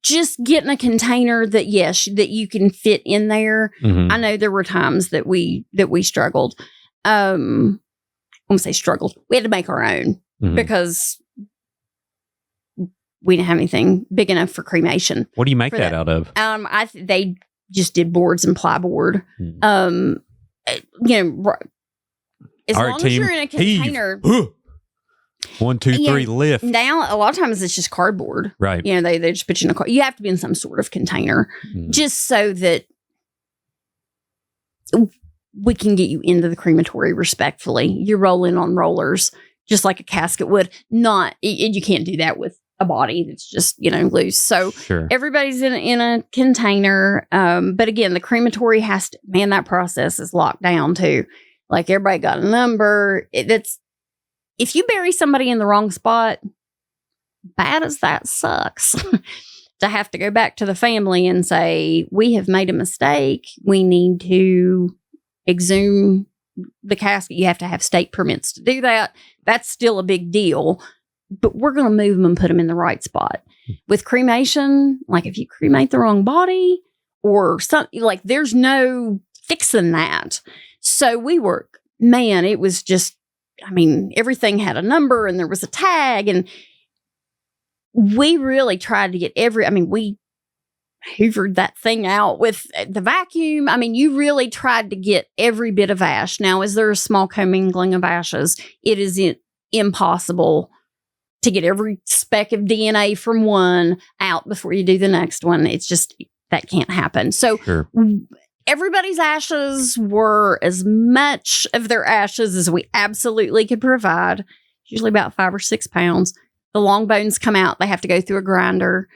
A: just getting a container that you can fit in there. Mm-hmm. I know there were times that we struggled. I won't say struggled. We had to make our own, mm-hmm. because we didn't have anything big enough for cremation.
B: What do you make that out of?
A: They just did boards and plyboard. Mm-hmm. As long as you're in a container.
B: 1, 2, 3, lift.
A: Now, a lot of times it's just cardboard.
B: Right.
A: They just put you in a car. You have to be in some sort of container, just so that we can get you into the crematory respectfully. You're rolling on rollers, just like a casket would. You can't do that with a body that's just, loose. So everybody's in a container. But again, the crematory that process is locked down too. Like everybody got a number. If you bury somebody in the wrong spot, bad as that sucks, to have to go back to the family and say, we have made a mistake. We need to exhume the casket. You have to have state permits to do that. That's still a big deal, but we're going to move them and put them in the right spot. With cremation, like if you cremate the wrong body or something, like there's no fixing that. So it was just, everything had a number and there was a tag, and we really tried to get we hoovered that thing out with the vacuum. You really tried to get every bit of ash. Now, is there a small commingling of ashes? It is impossible to get every speck of DNA from one out before you do the next one. It's just, that can't happen. So everybody's ashes were as much of their ashes as we absolutely could provide, usually about 5 or 6 pounds. The long bones come out. They have to go through a grinder,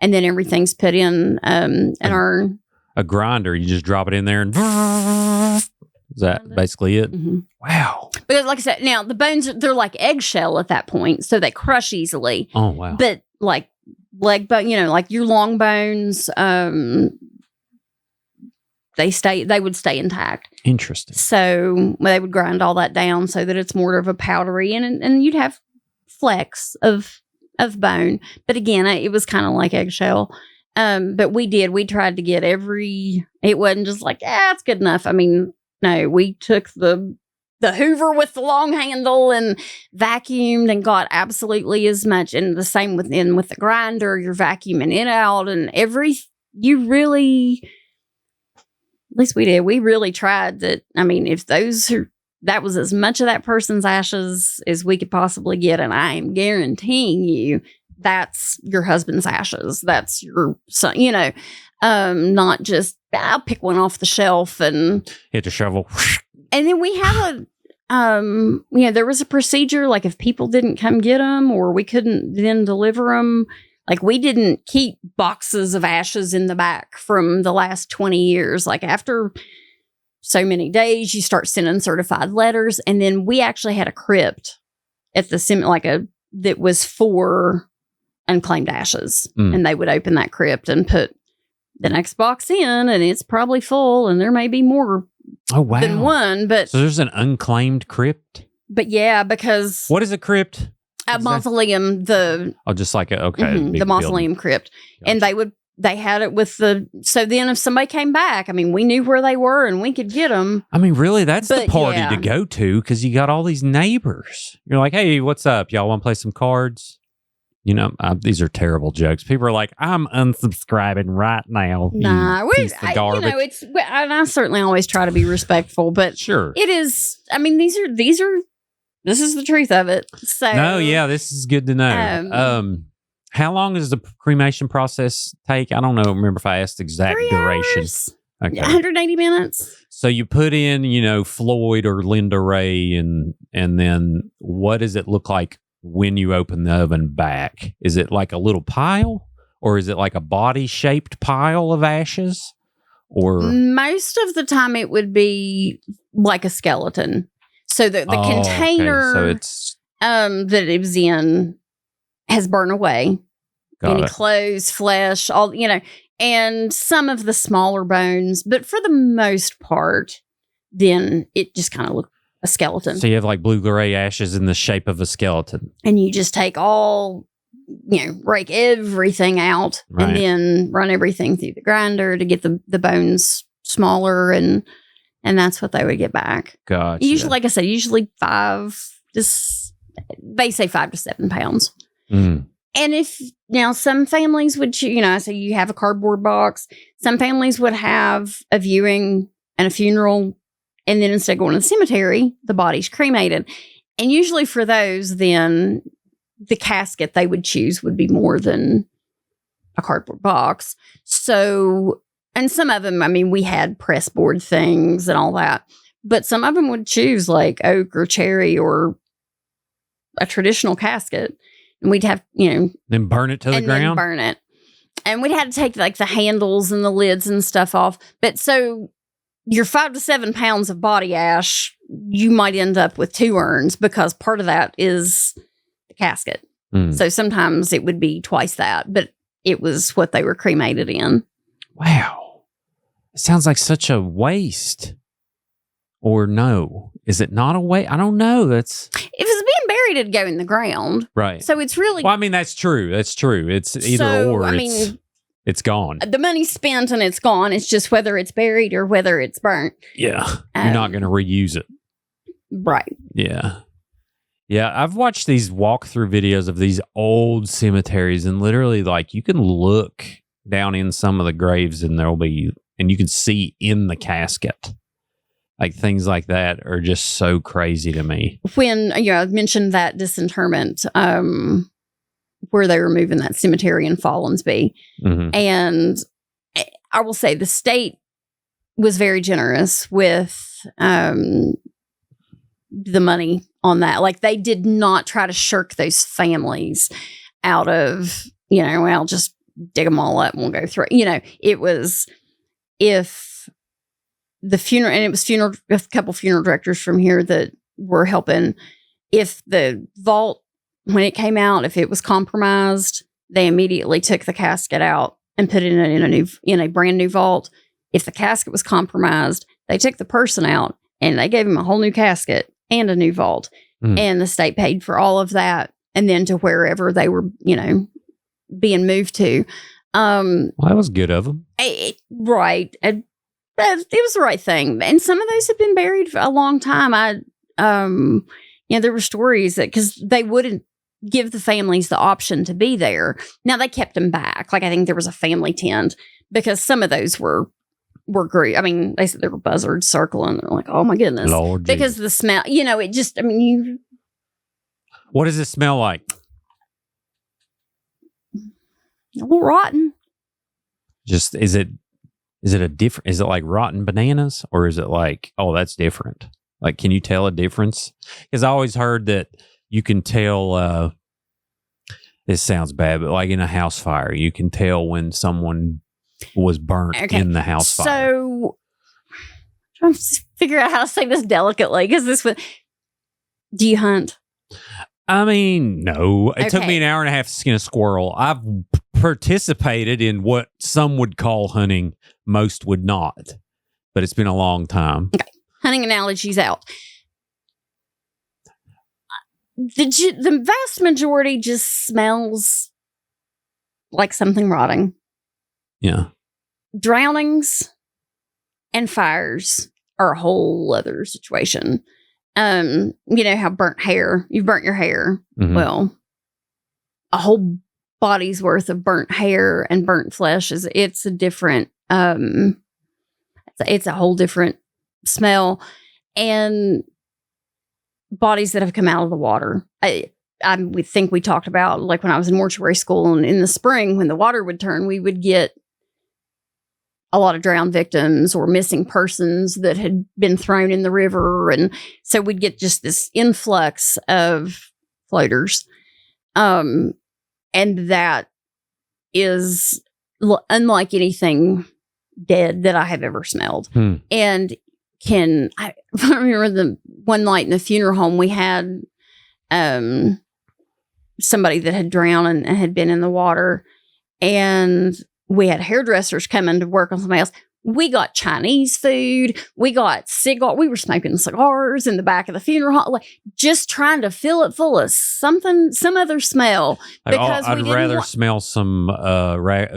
A: and then everything's put in
B: a grinder. You just drop it in there and is that basically it? Mm-hmm. Wow.
A: Because like I said, now the bones, they're like eggshell at that point, so they crush easily.
B: Oh, wow.
A: But like leg bone, like your long bones, they would stay intact.
B: Interesting.
A: So they would grind all that down so that it's more of a powdery, and you'd have flecks of bone. But again, it was kind of like eggshell. But we tried to get it wasn't just like, it's good enough. No, we took the Hoover with the long handle and vacuumed and got absolutely as much. And the same with the grinder, you're vacuuming it out, and at least we did. We really tried that. If that was as much of that person's ashes as we could possibly get. And I am guaranteeing you that's your husband's ashes. That's your son, not just, I'll pick one off the shelf and
B: hit the shovel.
A: And then we have there was a procedure, like if people didn't come get them or we couldn't then deliver them, like we didn't keep boxes of ashes in the back from the last 20 years. Like after so many days, you start sending certified letters. And then we actually had a crypt at the that was for unclaimed ashes. And they would open that crypt and put the next box in, and it's probably full, and there may be more than one. But
B: so there's an unclaimed crypt?
A: But yeah, because
B: what is a crypt?
A: A mausoleum,
B: just like big
A: the mausoleum
B: building.
A: crypt.
B: Gotcha.
A: And they had it with so then if somebody came back, I mean, we knew where they were and we could get them.
B: I mean, really, that's the party to go to because you got all these neighbors. You're like, hey, what's up? Y'all want to play some cards? You know, these are terrible jokes. People are like, I'm unsubscribing right now.
A: Nah,
B: piece of garbage.
A: and I certainly always try to be respectful, but
B: sure,
A: it is. I mean, this is the truth of it. So
B: no, yeah, this is good to know. How long does the cremation process take? I don't know. Remember if I asked the exact
A: 3
B: duration?
A: hours,
B: Okay,
A: 180 minutes.
B: So you put in, Floyd or Linda Ray, and then what does it look like when you open the oven back? Is it like a little pile, or is it like a body-shaped pile of ashes? Or
A: most of the time, it would be like a skeleton. So the container
B: so it's
A: that it was in has burned away. Any clothes, flesh, all, and some of the smaller bones, but for the most part, then it just kind of looked a skeleton.
B: So you have like blue gray ashes in the shape of a skeleton.
A: And you just take rake everything out and then run everything through the grinder to get the bones smaller, and that's what they would get back.
B: Gotcha.
A: Usually, like I said, 5 to 7 pounds.
B: Mm.
A: And if now some families would, so you have a cardboard box. Some families would have a viewing and a funeral, and then instead of going to the cemetery, the body's cremated. And usually for those, then the casket they would choose would be more than a cardboard box. So, and some of them, I mean, we had press board things and all that, but some of them would choose like oak or cherry or a traditional casket. And we'd have,
B: then burn it to the ground.
A: Then burn it. And we'd have to take like the handles and the lids and stuff off. But so your 5 to 7 pounds of body ash, you might end up with 2 urns because part of that is the casket.
B: Mm.
A: So sometimes it would be twice that, but it was what they were cremated in.
B: Wow. It sounds like such a waste. Or no? Is it not a waste? I don't know. If it's
A: being buried, it'd go in the ground.
B: Right.
A: So it's really...
B: Well, I mean, that's true. It's either or. It's gone.
A: The money's spent and it's gone. It's just whether it's buried or whether it's burnt.
B: Yeah. You're not going to reuse it.
A: Right.
B: Yeah. Yeah. I've watched these walkthrough videos of these old cemeteries, and literally, like, you can look down in some of the graves and and you can see in the casket. Like, things like that are just so crazy to me.
A: When, I mentioned that disinterment, where they were moving that cemetery in Fallensby.
B: Mm-hmm.
A: And I will say the state was very generous with the money on that. Like, they did not try to shirk those families out of, well, just dig them all up and we'll go through. It was, if the funeral, and it was a couple funeral directors from here that were helping. If the vault, when it came out, if it was compromised, they immediately took the casket out and put it in a brand new vault. If the casket was compromised, they took the person out and they gave him a whole new casket and a new vault. Mm. And the state paid for all of that, and then to wherever they were, being moved to.
B: Well, that was good of them.
A: Right. It was the right thing. And some of those have been buried for a long time. There were stories that, because they wouldn't give the families the option to be there. Now, they kept them back. Like, I think there was a family tent, because some of those were great. I mean, they said there were buzzards circling. They're like, oh my goodness.
B: Lord
A: because
B: Jesus.
A: the smell, it just,
B: What does it smell like?
A: A little rotten.
B: Just, is it like rotten bananas, or is it like, oh, that's different? Like, can you tell a difference? Because I always heard that you can tell, this sounds bad, but like in a house fire, you can tell when someone was burnt in the house fire.
A: So, I'm trying to figure out how to say this delicately, because do you hunt?
B: I mean, no. It took me an hour and a half to skin a squirrel. I've participated in what some would call hunting, most would not. But it's been a long time.
A: Okay. Hunting analogies out. the vast majority just smells like something rotting.
B: Yeah.
A: Drownings and fires are a whole other situation. You know how burnt hair, you've burnt your hair.
B: Mhm.
A: Well, a whole body's worth of burnt hair and burnt flesh it's a different, it's a whole different smell. And bodies that have come out of the water. We think we talked about, like when I was in mortuary school and in the spring, when the water would turn, we would get a lot of drowned victims or missing persons that had been thrown in the river. And so we'd get just this influx of floaters. And that is unlike anything dead that I have ever smelled. And I remember the one night in the funeral home, we had somebody that had drowned and had been in the water, and we had hairdressers coming to work on somebody else. We got Chinese food. We got we were smoking cigars in the back of the funeral home, like just trying to fill it full of some other smell. Because
B: I'd rather smell some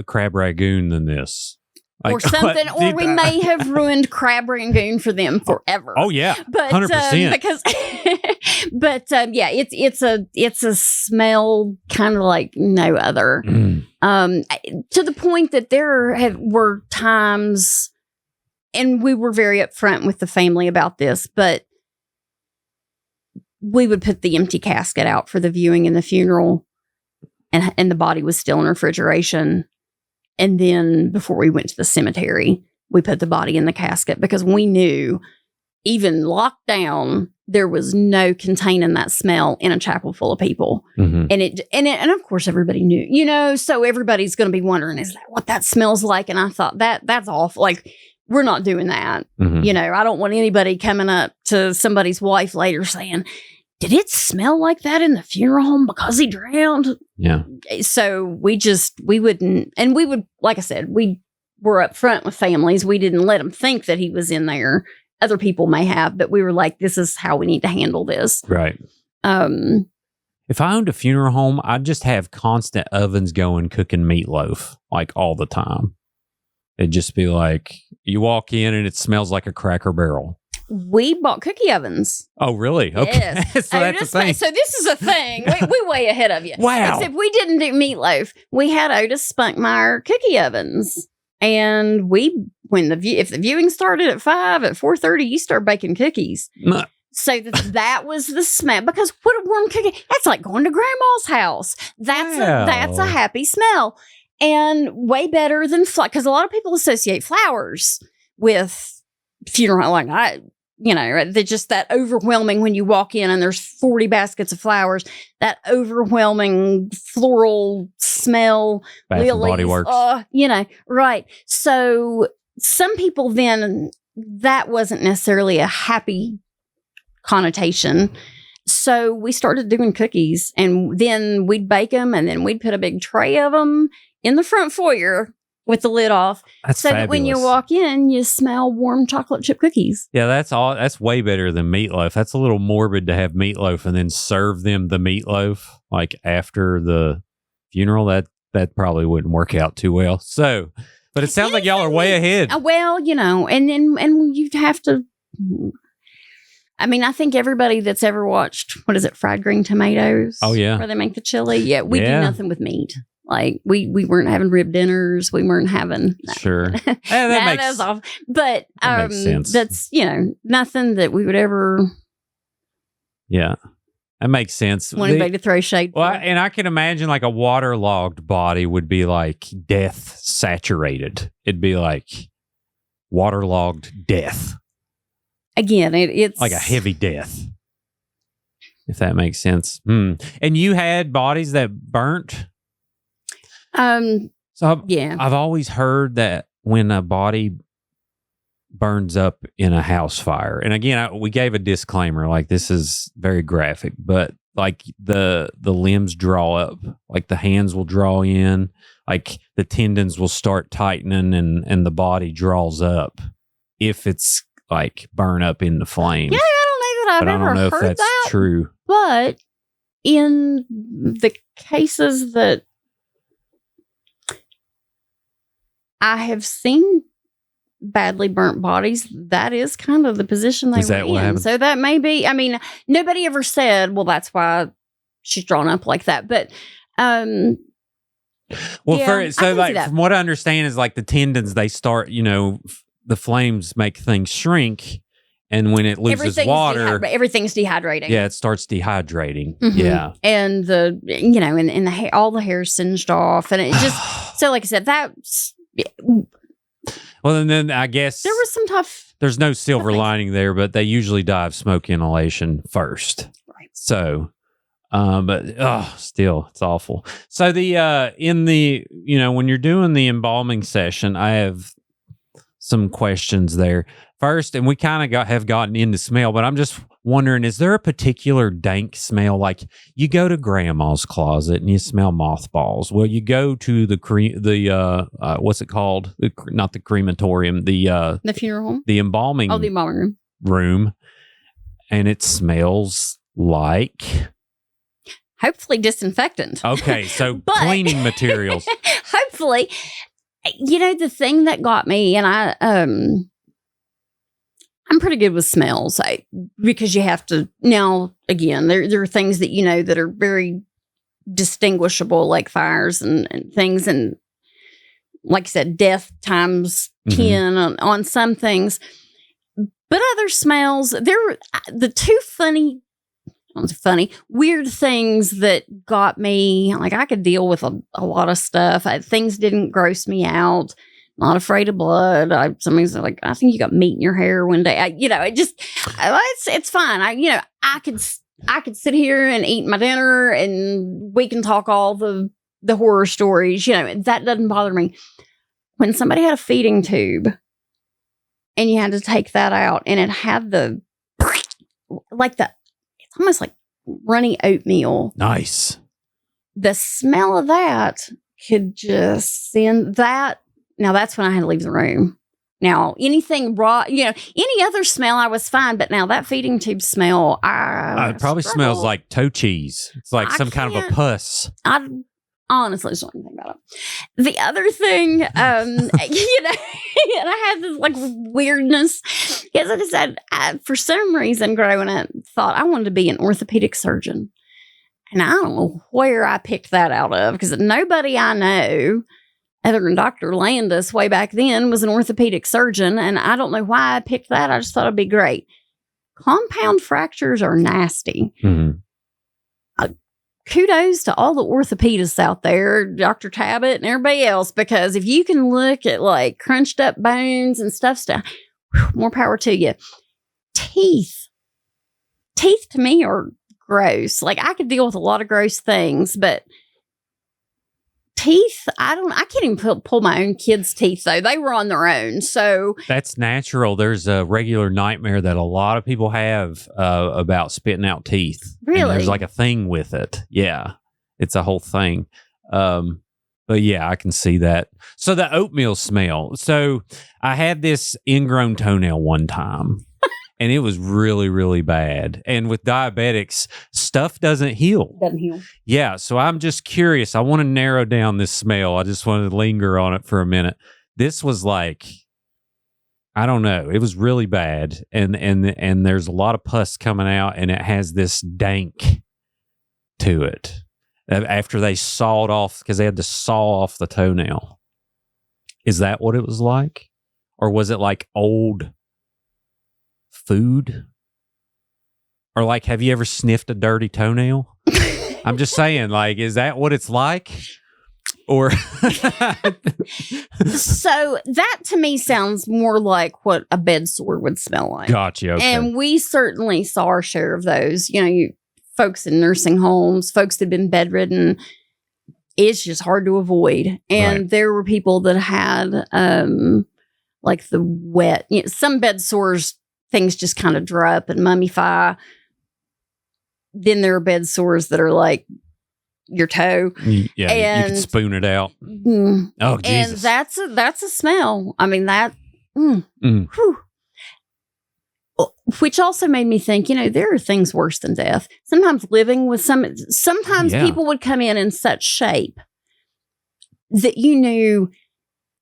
B: crab rangoon than this. Like,
A: or something, or we may have ruined crab rangoon for them forever.
B: Oh yeah,
A: but
B: 100%.
A: Because, yeah, it's a smell kind of like no other. To the point that there were times, and we were very upfront with the family about this, but we would put the empty casket out for the viewing and the funeral, and the body was still in refrigeration. And then before we went to the cemetery, we put the body in the casket because we knew, even locked down, there was no containing that smell in a chapel full of people. And of course everybody knew, so everybody's going to be wondering, is that what that smells like? And I thought that's awful. Like, we're not doing that. I don't want anybody coming up to somebody's wife later saying, did it smell like that in the funeral home because he drowned?
B: Yeah.
A: So we wouldn't, and we would, like I said, we were upfront with families. We didn't let them think that he was in there. Other people may have, but we were like, this is how we need to handle this.
B: Right. If I owned a funeral home, I'd just have constant ovens going, cooking meatloaf, like all the time. It'd just be like, you walk in and it smells like a Cracker Barrel.
A: We bought cookie ovens.
B: Oh, really? Okay.
A: Yes.
B: So that's a thing.
A: So this is a thing. We way ahead of you.
B: Wow.
A: Except we didn't do meatloaf. We had Otis Spunkmeyer cookie ovens. And if the viewing started at 5, at 4:30, you start baking cookies. So that was the smell. Because what a warm cookie. That's like going to grandma's house. That's a happy smell. And way better than because a lot of people associate flowers with funeral. Like they're just that overwhelming when you walk in and there's 40 baskets of flowers, that overwhelming floral smell.
B: Bath and Body Works.
A: Right. So some people then, that wasn't necessarily a happy connotation. So we started doing cookies, and then we'd bake them, and then we'd put a big tray of them in the front foyer with the lid off.
B: That's
A: so
B: fabulous.
A: That when you walk in, you smell warm chocolate chip cookies.
B: Yeah, that's way better than meatloaf. That's a little morbid to have meatloaf and then serve them the meatloaf like after the funeral. That probably wouldn't work out too well. So, but it sounds like y'all are way ahead.
A: Well, and you have to. I mean, I think everybody that's ever watched, what is it, Fried Green Tomatoes?
B: Oh yeah,
A: where they make the chili. Yeah, we do nothing with meat. Like we weren't having rib dinners. We weren't having
B: sure. That's
A: off. But
B: that makes sense.
A: That's nothing that we would ever.
B: Yeah, that makes sense.
A: Want anybody to throw shade?
B: Well, and I can imagine like a waterlogged body would be like death saturated. It'd be like waterlogged death.
A: Again, it's
B: like a heavy death. If that makes sense. And you had bodies that burnt. I've always heard that when a body burns up in a house fire, and again, we gave a disclaimer, like this is very graphic, but like the limbs draw up, like the hands will draw in, like the tendons will start tightening, and the body draws up if it's like burn up in the flames.
A: Yeah, I don't know that I've ever heard that.
B: If that's true.
A: But in the cases that I have seen badly burnt bodies, that is kind of the position they were in.
B: Happened?
A: So that may be, I mean, nobody ever said, well, that's why she's drawn up like that. But,
B: well,
A: yeah,
B: from what I understand is like the tendons, they start, the flames make things shrink. And when it loses water,
A: everything's dehydrating.
B: Yeah, it starts dehydrating.
A: Mm-hmm.
B: Yeah.
A: And and the hair, all the hair singed off. And it just, so like I said, that's...
B: Well, and then I guess
A: there was some tough.
B: There's no silver lining there, but they usually die of smoke inhalation first.
A: Right.
B: So, but still, it's awful. So in the when you're doing the embalming session, I have some questions there. First, and we kind of have gotten into smell, but I'm just wondering, is there a particular dank smell? Like you go to grandma's closet and you smell mothballs. Well, you go to what's it called? Not the crematorium, the
A: funeral home,
B: the embalming.
A: Oh, the embalming
B: room, and it smells like
A: hopefully disinfectant.
B: Okay, so cleaning materials.
A: Hopefully, the thing that got me, and I'm pretty good with smells because you have to. Now, again, there are things that that are very distinguishable, like fires and things, and like I said, death times 10 on some things. But other smells, the two weird things that got me. Like I could deal with a lot of stuff. Things didn't gross me out. Not afraid of blood. Somebody's like, I think you got meat in your hair one day. It's fine. I could sit here and eat my dinner, and we can talk all the horror stories. That doesn't bother me. When somebody had a feeding tube, and you had to take that out, and it had it's almost like runny oatmeal.
B: Nice.
A: The smell of that could just send that. Now, that's when I had to leave the room. Now, anything raw, any other smell, I was fine. But now that feeding tube smell,
B: it probably smells like toe cheese. It's like some kind of a pus.
A: I honestly just don't think about it. The other thing, and I had this like weirdness. Because like I said, for some reason growing up, thought I wanted to be an orthopedic surgeon. And I don't know where I picked that out of, because nobody I know other than Dr. Landis way back then was an orthopedic surgeon, and I don't know why I picked that. I just thought it'd be great. Compound fractures are nasty.
B: Mm-hmm.
A: Kudos to all the orthopedists out there, Dr. Tabbitt and everybody else, because if you can look at like crunched up bones and stuff, more power to you. Teeth to me are gross. Like I could deal with a lot of gross things, but teeth, I can't even pull my own kids' teeth, though. They were on their own. So
B: that's natural. There's a regular nightmare that a lot of people have about spitting out teeth.
A: Really?
B: And there's like a thing with it. Yeah. It's a whole thing. But yeah, I can see that. So the oatmeal smell. So I had this ingrown toenail one time. And it was really, really bad. And with diabetics, stuff doesn't heal. Yeah. So I'm just curious. I want to narrow down this smell. I just want to linger on it for a minute. This was like, I don't know. It was really bad. And there's a lot of pus coming out, and it has this dank to it. After they sawed off, because they had to saw off the toenail. Is that what it was like? Or was it like old food? Or like, have you ever sniffed a dirty toenail? I'm just saying, like, is that what it's like? Or
A: so that to me sounds more like what a bed sore would smell like.
B: Gotcha. Okay.
A: And we certainly saw our share of those. You folks in nursing homes, folks that have been bedridden. It's just hard to avoid. And there were people that had like the wet, some bed sores, things just kind of dry up and mummify. Then there are bed sores that are like your toe.
B: Yeah, and you can spoon it out. Oh, Jesus.
A: And that's a smell. I mean, that. which also made me think, there are things worse than death. Sometimes living with sometimes people would come in such shape that you knew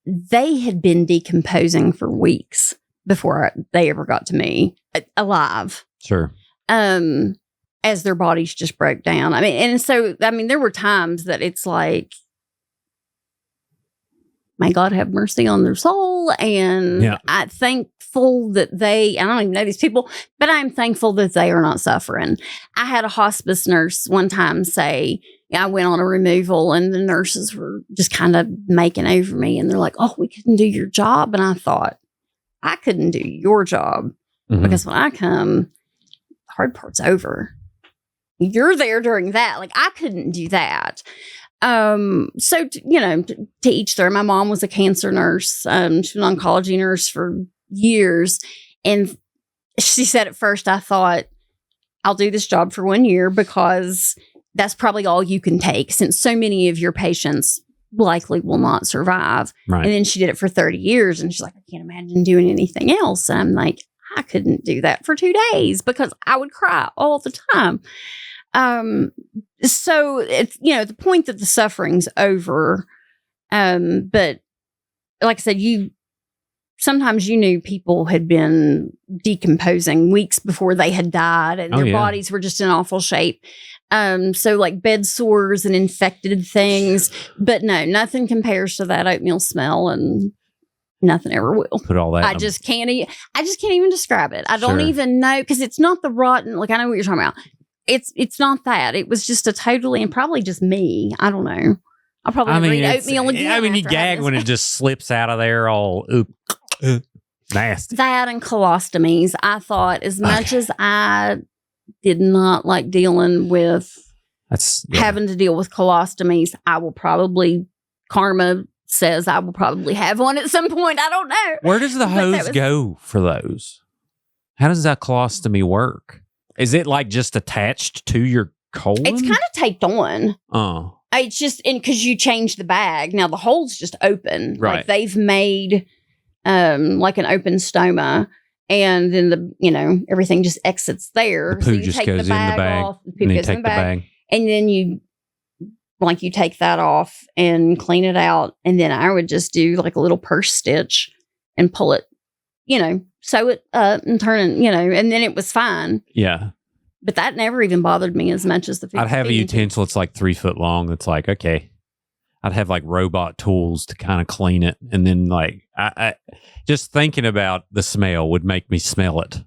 A: they had been decomposing for weeks before they ever got to me alive.
B: Sure.
A: As their bodies just broke down. There were times that it's like, may God have mercy on their soul. And I'm thankful that I don't even know these people, but I'm thankful that they are not suffering. I had a hospice nurse one time say, I went on a removal and the nurses were just kind of making over me. And they're like, oh, we couldn't do your job. And I thought, I couldn't do your job because when I come, the hard part's over. You're there during that. Like, I couldn't do that. To each their. My mom was a cancer nurse. She was an oncology nurse for years. And she said at first, I thought, I'll do this job for 1 year because that's probably all you can take, since so many of your patients likely will not survive.
B: Right.
A: And then she did it for 30 years. And she's like, I can't imagine doing anything else. And I'm like, I couldn't do that for 2 days because I would cry all the time. So it's, the point that the suffering's over. But like I said, sometimes you knew people had been decomposing weeks before they had died and their bodies were just in awful shape. So like bed sores and infected things, but no, nothing compares to that oatmeal smell, and nothing ever will.
B: Put all that.
A: I just can't even describe it. I don't even know, because it's not the rotten. Like, I know what you're talking about. It's not that. It was just and probably just me. I don't know. I'll probably read oatmeal again.
B: You gag when it just slips out of there all nasty.
A: That and colostomies. I thought, as much as I did not like dealing with having to deal with colostomies, karma says I will probably have one at some point. I don't know.
B: Where does the hose go for those? How does that colostomy work? Is it like just attached to your colon?
A: It's kind of taped on.
B: Oh.
A: It's just, because you change the bag. Now the hole's just open.
B: Right.
A: Like they've made like an open stoma, and then everything just exits there.
B: The poo just goes in the bag.
A: Off, the poo goes in the bag. And then you take that off and clean it out. And then I would just do like a little purse stitch and pull it, sew it up and turn it, and then it was fine.
B: Yeah.
A: But that never even bothered me as much as the food.
B: I'd have a utensil that's like 3 foot long. It's like, okay. I'd have like robot tools to kind of clean it. And then I just thinking about the smell would make me smell it.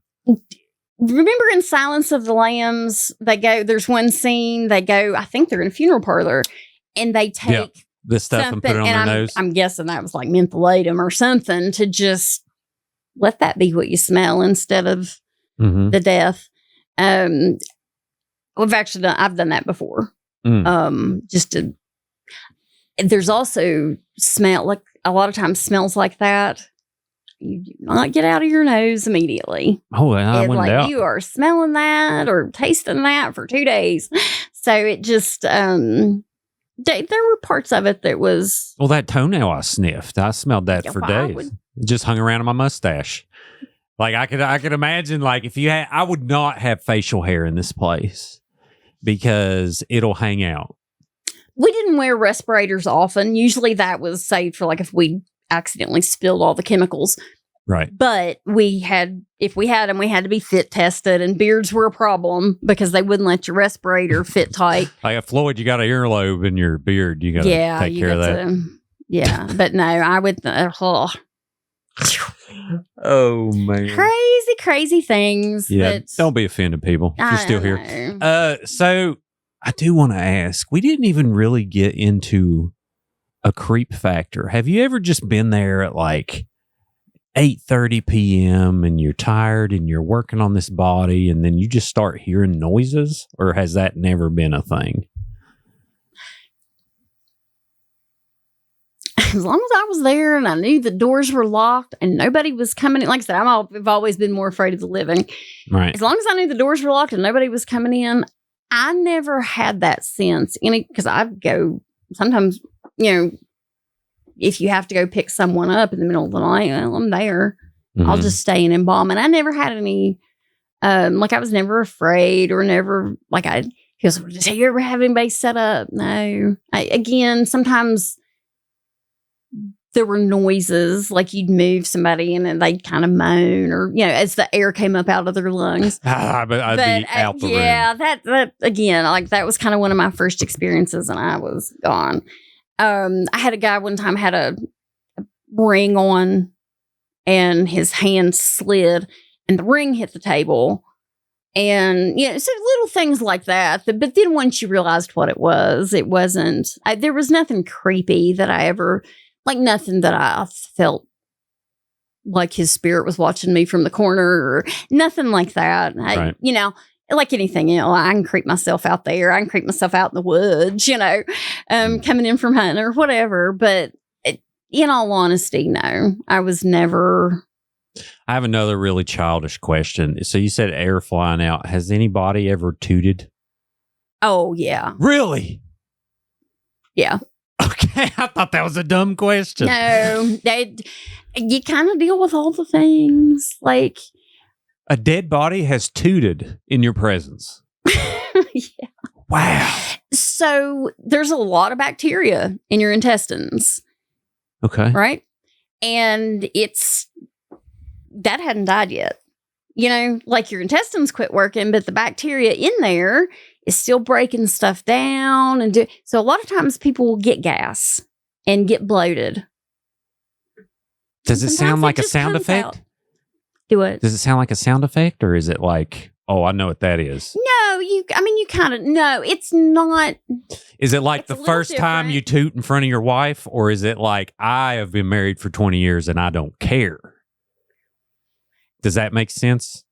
A: Remember in Silence of the Lambs, there's one scene, I think they're in a funeral parlor, and they take
B: the stuff and put it on their nose. I'm
A: guessing that was like mentholatum or something, to just let that be what you smell instead of the death. I've done that before. There's also smell, like a lot of times smells like that, you do not get out of your nose immediately.
B: Oh, I wouldn't doubt.
A: You are smelling that or tasting that for 2 days. So it just, there were parts of it that was.
B: Well, that toenail I sniffed, I smelled that for days. It just hung around on my mustache. Like I could imagine, like if you had, I would not have facial hair in this place because it'll hang out.
A: We didn't wear respirators often. Usually that was saved for like if we accidentally spilled all the chemicals.
B: Right.
A: But if we had them, we had to be fit tested, and beards were a problem because they wouldn't let your respirator fit tight.
B: Like Floyd, you got an earlobe in your beard. You got to take care of that.
A: But no, I would.
B: Oh man,
A: crazy things.
B: Yeah, don't be offended, people. If you're still here. So I do want to ask. We didn't even really get into a creep factor. Have you ever just been there at like 8:30 p.m. and you're tired and you're working on this body, and then you just start hearing noises, or has that never been a thing?
A: As long as I was there and I knew the doors were locked and nobody was coming in. Like I said, I've always been more afraid of the living.
B: Right.
A: As long as I knew the doors were locked and nobody was coming in, I never had that sense. Because I go sometimes, if you have to go pick someone up in the middle of the night, well, I'm there. Mm-hmm. I'll just stay and embalm. And I never had any Like I was never afraid or never like he goes, "Did you ever have anybody set up?" No. Again, sometimes there were noises like you'd move somebody and then they'd kind of moan or, as the air came up out of their lungs.
B: But I'd be out the room.
A: Yeah, that again, like that was kind of one of my first experiences and I was gone. I had a guy one time had a ring on and his hand slid and the ring hit the table. And, so little things like that. But then once you realized what it wasn't, there was nothing creepy that I ever, like nothing that I felt like his spirit was watching me from the corner or nothing like that.
B: Right.
A: Like anything, I can creep myself out there. I can creep myself out in the woods, coming in from hunting or whatever. But in all honesty, no, I was never.
B: I have another really childish question. So you said air flying out. Has anybody ever tooted?
A: Oh, yeah.
B: Really?
A: Yeah.
B: Okay. I thought that was a dumb question.
A: No, you kind of deal with all the things. Like
B: a dead body has tooted in your presence.
A: Yeah.
B: Wow.
A: So there's a lot of bacteria in your intestines.
B: Okay.
A: Right? And that hadn't died yet. Like your intestines quit working, but the bacteria in there is still breaking stuff down. So a lot of times people will get gas and get bloated.
B: Does it sound like a sound effect?
A: Out. Do it.
B: Does it sound like a sound effect or is it like, oh, I know what that is?
A: No, you kind of, no, it's not.
B: Is it like the first time you toot in front of your wife or is it like I have been married for 20 years and I don't care? Does that make sense?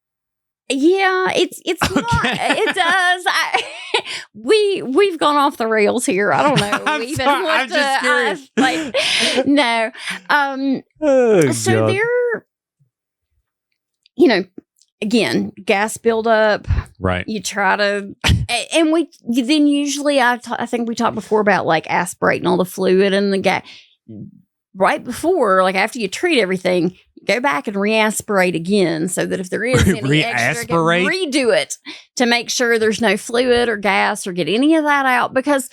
A: Yeah, it's okay. Not. It does. We've gone off the rails here. I don't know.
B: I'm just curious.
A: No. So
B: God.
A: there, again, gas buildup.
B: Right.
A: You try to, and then usually I think we talked before about like aspirating all the fluid and the gas. Right before, like after you treat everything, go back and reaspirate again so that if there is any extra, redo it to make sure there's no fluid or gas or get any of that out because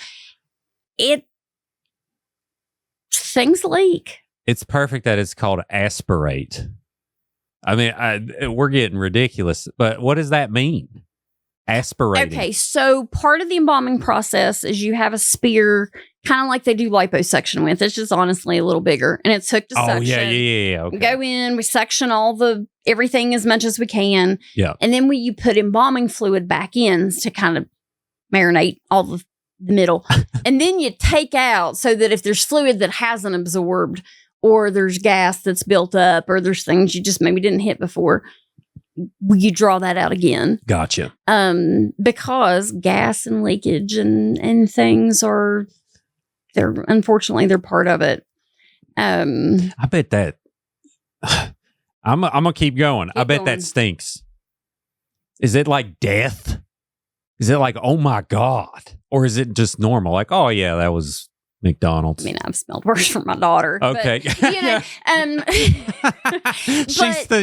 A: things leak.
B: It's perfect that it's called aspirate. I mean, we're getting ridiculous, but what does that mean? Aspirating.
A: Okay, so part of the embalming process is you have a spear, kind of like they do liposuction with. It's just honestly a little bigger, and it's hooked to suction.
B: Oh, yeah. Okay.
A: Go in, we suction everything as much as we can.
B: Yeah.
A: And then you put embalming fluid back in to kind of marinate all the middle. And then you take out so that if there's fluid that hasn't absorbed or there's gas that's built up or there's things you just maybe didn't hit before, you draw that out again.
B: Gotcha.
A: Because gas and leakage and things unfortunately they're part of it.
B: I bet that I'm gonna keep going. I bet that stinks. Is it like death? Is it like, oh my God? Or is it just normal? Like, oh yeah, that was McDonald's.
A: I mean, I've smelled worse from my daughter.
B: Okay.
A: But,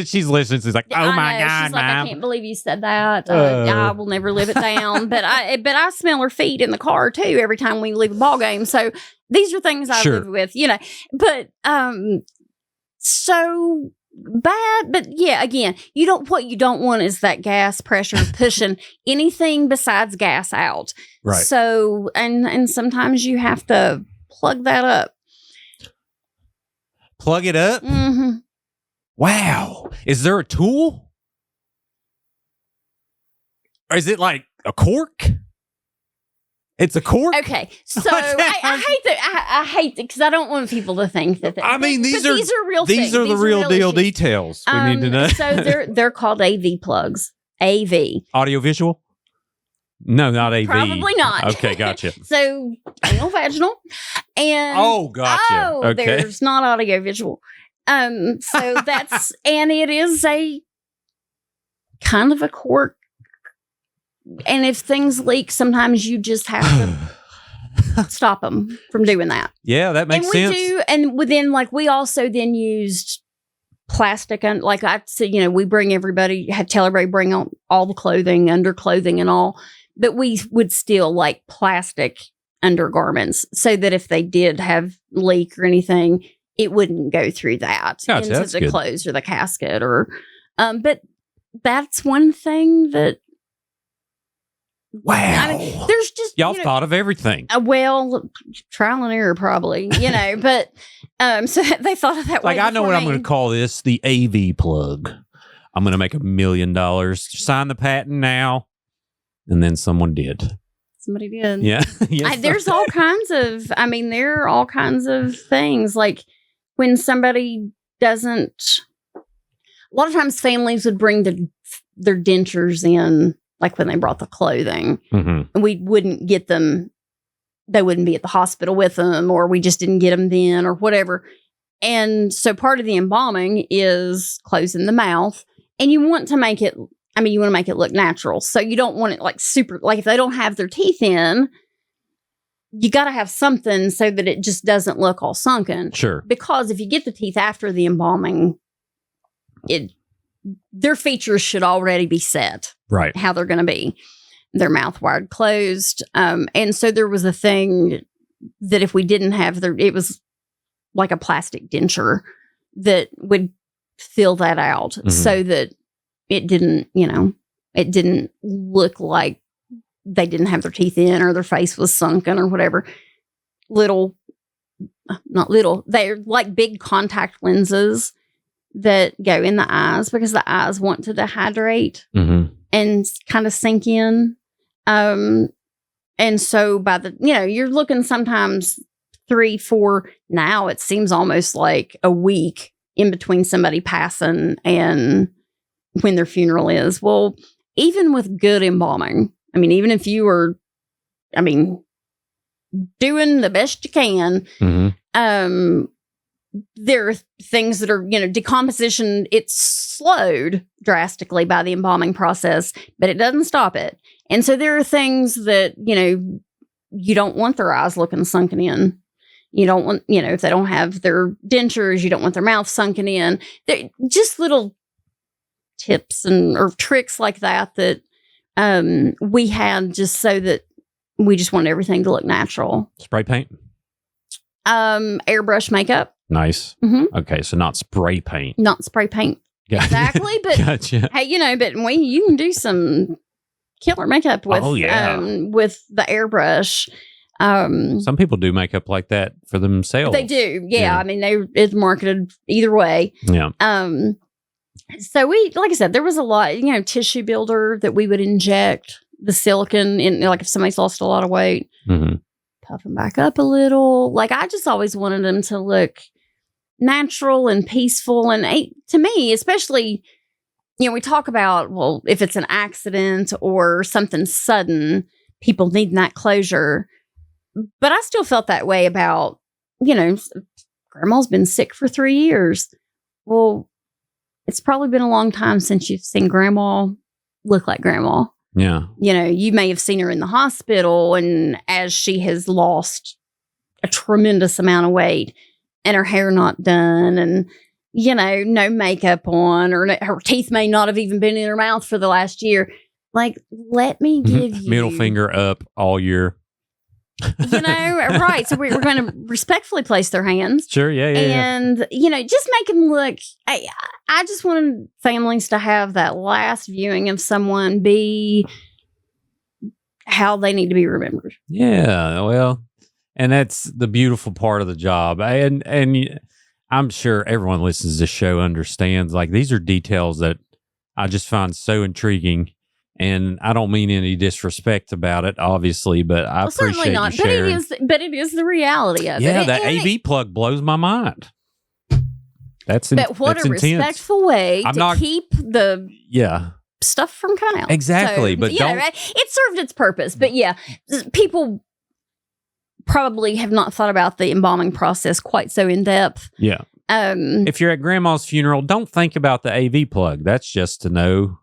B: she's listening. She's like, oh my God,
A: she's like,
B: Mom.
A: I can't believe you said that. I will never live it down. But I smell her feet in the car too every time we leave a ball game. So these are things I live with, But so bad. But yeah, again, what you don't want is that gas pressure pushing anything besides gas out.
B: Right.
A: So and sometimes you have to plug that up.
B: Plug it up?
A: Mm-hmm.
B: Wow. Is there a tool? Or is it like a cork? It's a cork?
A: Okay. So I hate that because I don't want people to think that.
B: I mean, these are
A: real things.
B: These are the real deal issues. Details we need to know.
A: So they're called AV plugs. AV.
B: Audiovisual? No, not AV.
A: Probably not.
B: Okay, gotcha.
A: So anal vaginal. And
B: gotcha. Okay.
A: There's not audio visual. So that's and it is a kind of a cork. And if things leak, sometimes you just have to stop them from doing that.
B: Yeah, that makes sense.
A: And within we also then used plastic, and like I said, we bring everybody, tell everybody bring on all the clothing, underclothing and all, but we would still like plastic undergarments so that if they did have leak or anything, it wouldn't go through that into the clothes or the casket or, but that's one thing that.
B: Wow.
A: I mean, there's just
B: y'all thought of everything.
A: Well, trial and error probably, but so they thought of that.
B: Like I know what I'm going to call this, the AV plug. I'm going to make $1 million. Sign the patent now. And then someone did.
A: Somebody did.
B: Yeah. Yes.
A: There are all kinds of things. Like when somebody doesn't, a lot of times families would bring their dentures in. Like when they brought the clothing, and we wouldn't get them, they wouldn't be at the hospital with them, or we just didn't get them then, or whatever. And so part of the embalming is closing the mouth, and you want to make it, you want to make it look natural. So you don't want it like super, like if they don't have their teeth in, you got to have something so that it just doesn't look all sunken.
B: Sure.
A: Because if you get the teeth after the embalming, their features should already be set.
B: Right.
A: How they're going to be. Their mouth wired closed. And so there was a thing that if we didn't have it was like a plastic denture that would fill that out so that it didn't, it didn't look like they didn't have their teeth in or their face was sunken or whatever. Not little, they're like big contact lenses that go in the eyes because the eyes want to dehydrate and kind of sink in. And so by you're looking sometimes 3-4, now it seems almost like a week in between somebody passing and when their funeral is. Well, even with good embalming, even if you were, doing the best you can, there are things that are, decomposition, it's slowed drastically by the embalming process, but it doesn't stop it. And so there are things that, you don't want their eyes looking sunken in. You don't want, if they don't have their dentures, you don't want their mouth sunken in. They're just little tips or tricks like that we had just so that we just wanted everything to look natural.
B: Spray paint?
A: Airbrush makeup.
B: Nice. Okay, so not spray paint.
A: Not spray paint. Exactly, but
B: gotcha.
A: Hey, but you can do some killer makeup with with the airbrush.
B: Some people do makeup like that for themselves.
A: They do, yeah. It's marketed either way.
B: Yeah.
A: So we, like I said, there was a lot, tissue builder that we would inject the silicone in, like if somebody's lost a lot of weight, puff them back up a little. Like I just always wanted them to look natural and peaceful. And to me, especially, we talk about, well, if it's an accident or something sudden, people need that closure. But I still felt that way about, grandma's been sick for 3 years. Well, it's probably been a long time since you've seen grandma look like grandma.
B: Yeah.
A: You may have seen her in the hospital, and as she has lost a tremendous amount of weight and her hair not done and, no makeup on, or her teeth may not have even been in her mouth for the last year. Like, let me give you
B: middle finger up all year.
A: Right. So we're going to respectfully place their hands.
B: Sure. Yeah.
A: And, just make them look. I just wanted families to have that last viewing of someone be how they need to be remembered.
B: Yeah. Well, and that's the beautiful part of the job. And I'm sure everyone listens to this show understands, like, these are details that I just find so intriguing. And I don't mean any disrespect about it, obviously, but I appreciate you sharing.
A: But it is the reality of it.
B: Yeah, that AV plug blows my mind.
A: But what a
B: intense.
A: Respectful way to keep the stuff from coming out.
B: Exactly,
A: so,
B: but don't.
A: It served its purpose. But people probably have not thought about the embalming process quite so in depth.
B: Yeah. If you're at grandma's funeral, don't think about the AV plug. That's just to know.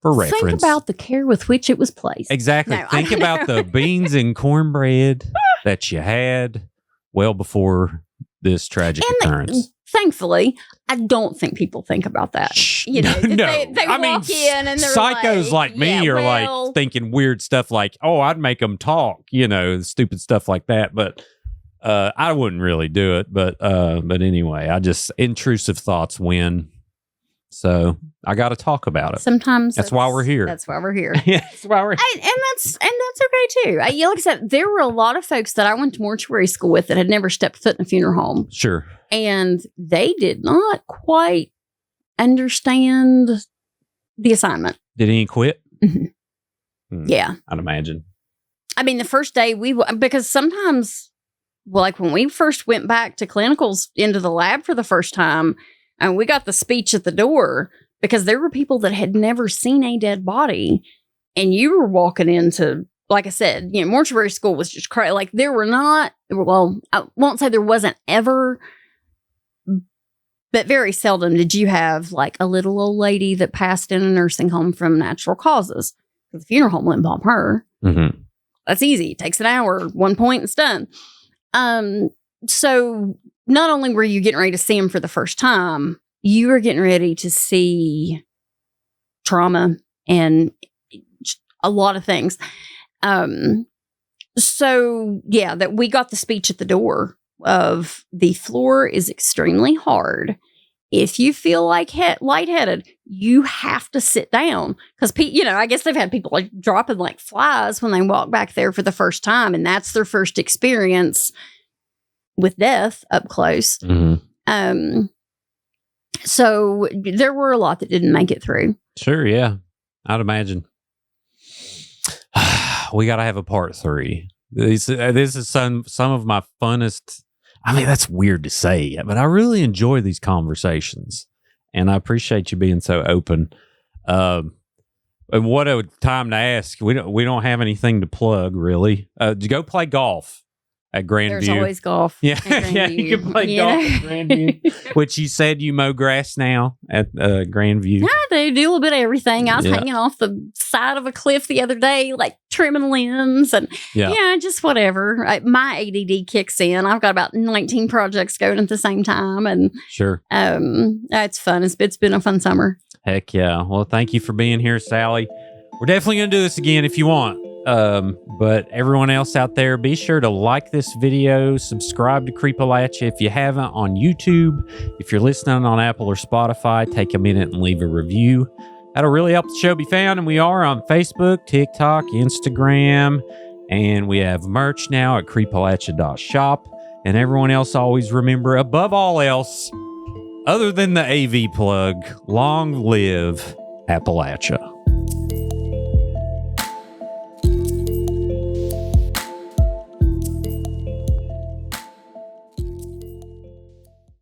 B: For reference.
A: Think about the care with which it was placed.
B: Exactly. Think about the beans and cornbread that you had well before this tragic occurrence.
A: Thankfully, I don't think people think about that. You know,
B: no.
A: they walk in and they're
B: psychos like me are
A: well,
B: like thinking weird stuff like, oh, I'd make them talk, you know, stupid stuff like that. But I wouldn't really do it. But anyway, intrusive thoughts win. So I got to talk about it.
A: Sometimes
B: that's why we're here.
A: That's why we're here.
B: Yeah, that's why we're here.
A: And that's okay too. Like I said, there were a lot of folks that I went to mortuary school with that had never stepped foot in a funeral home.
B: Sure.
A: And they did not quite understand the assignment.
B: Did he quit?
A: Mm-hmm. Yeah.
B: I'd imagine.
A: I mean, the first day because sometimes, like when we first went back to clinicals into the lab for the first time, and we got the speech at the door because there were people that had never seen a dead body. And you were walking into, like I said, you know, mortuary school was just crazy. Like there were not, well, I won't say there wasn't ever, but very seldom did you have like a little old lady that passed in a nursing home from natural causes. The funeral home wouldn't bomb her.
B: Mm-hmm.
A: That's easy. It takes an hour, 1 point, and it's done. So not only were you getting ready to see them for the first time, you were getting ready to see trauma and a lot of things. So yeah, that we got the speech at the door of the floor is extremely hard. If you feel like lightheaded, you have to sit down because you know, I guess they've had people like dropping like flies when they walk back there for the first time, and that's their first experience with death up close.
B: Mm-hmm.
A: So there were a lot that didn't make it through.
B: Sure, yeah, I'd imagine. We got to have a part 3. This is some of my funnest. I mean, that's weird to say, but I really enjoy these conversations, and I appreciate you being so open. And what a time to ask. We don't have anything to plug, really. To go play golf at Grandview.
A: There's always golf.
B: Yeah, yeah, you can play golf at Grandview, which you said you mow grass now at Grandview.
A: Yeah, they do a little bit of everything. I was hanging off the side of a cliff the other day, like trimming limbs and just whatever. My ADD kicks in. I've got about 19 projects going at the same time, and
B: sure,
A: it's fun. It's been a fun summer.
B: Heck yeah! Well, thank you for being here, Sally. We're definitely gonna do this again if you want. But everyone else out there, be sure to like this video, subscribe to Creepalachia if you haven't on YouTube. If you're listening on Apple or Spotify, take a minute and leave a review. That'll really help the show be found. And we are on Facebook, TikTok, Instagram, and we have merch now at creepalachia.shop. And everyone else, always remember, above all else, other than the AV plug, long live Appalachia.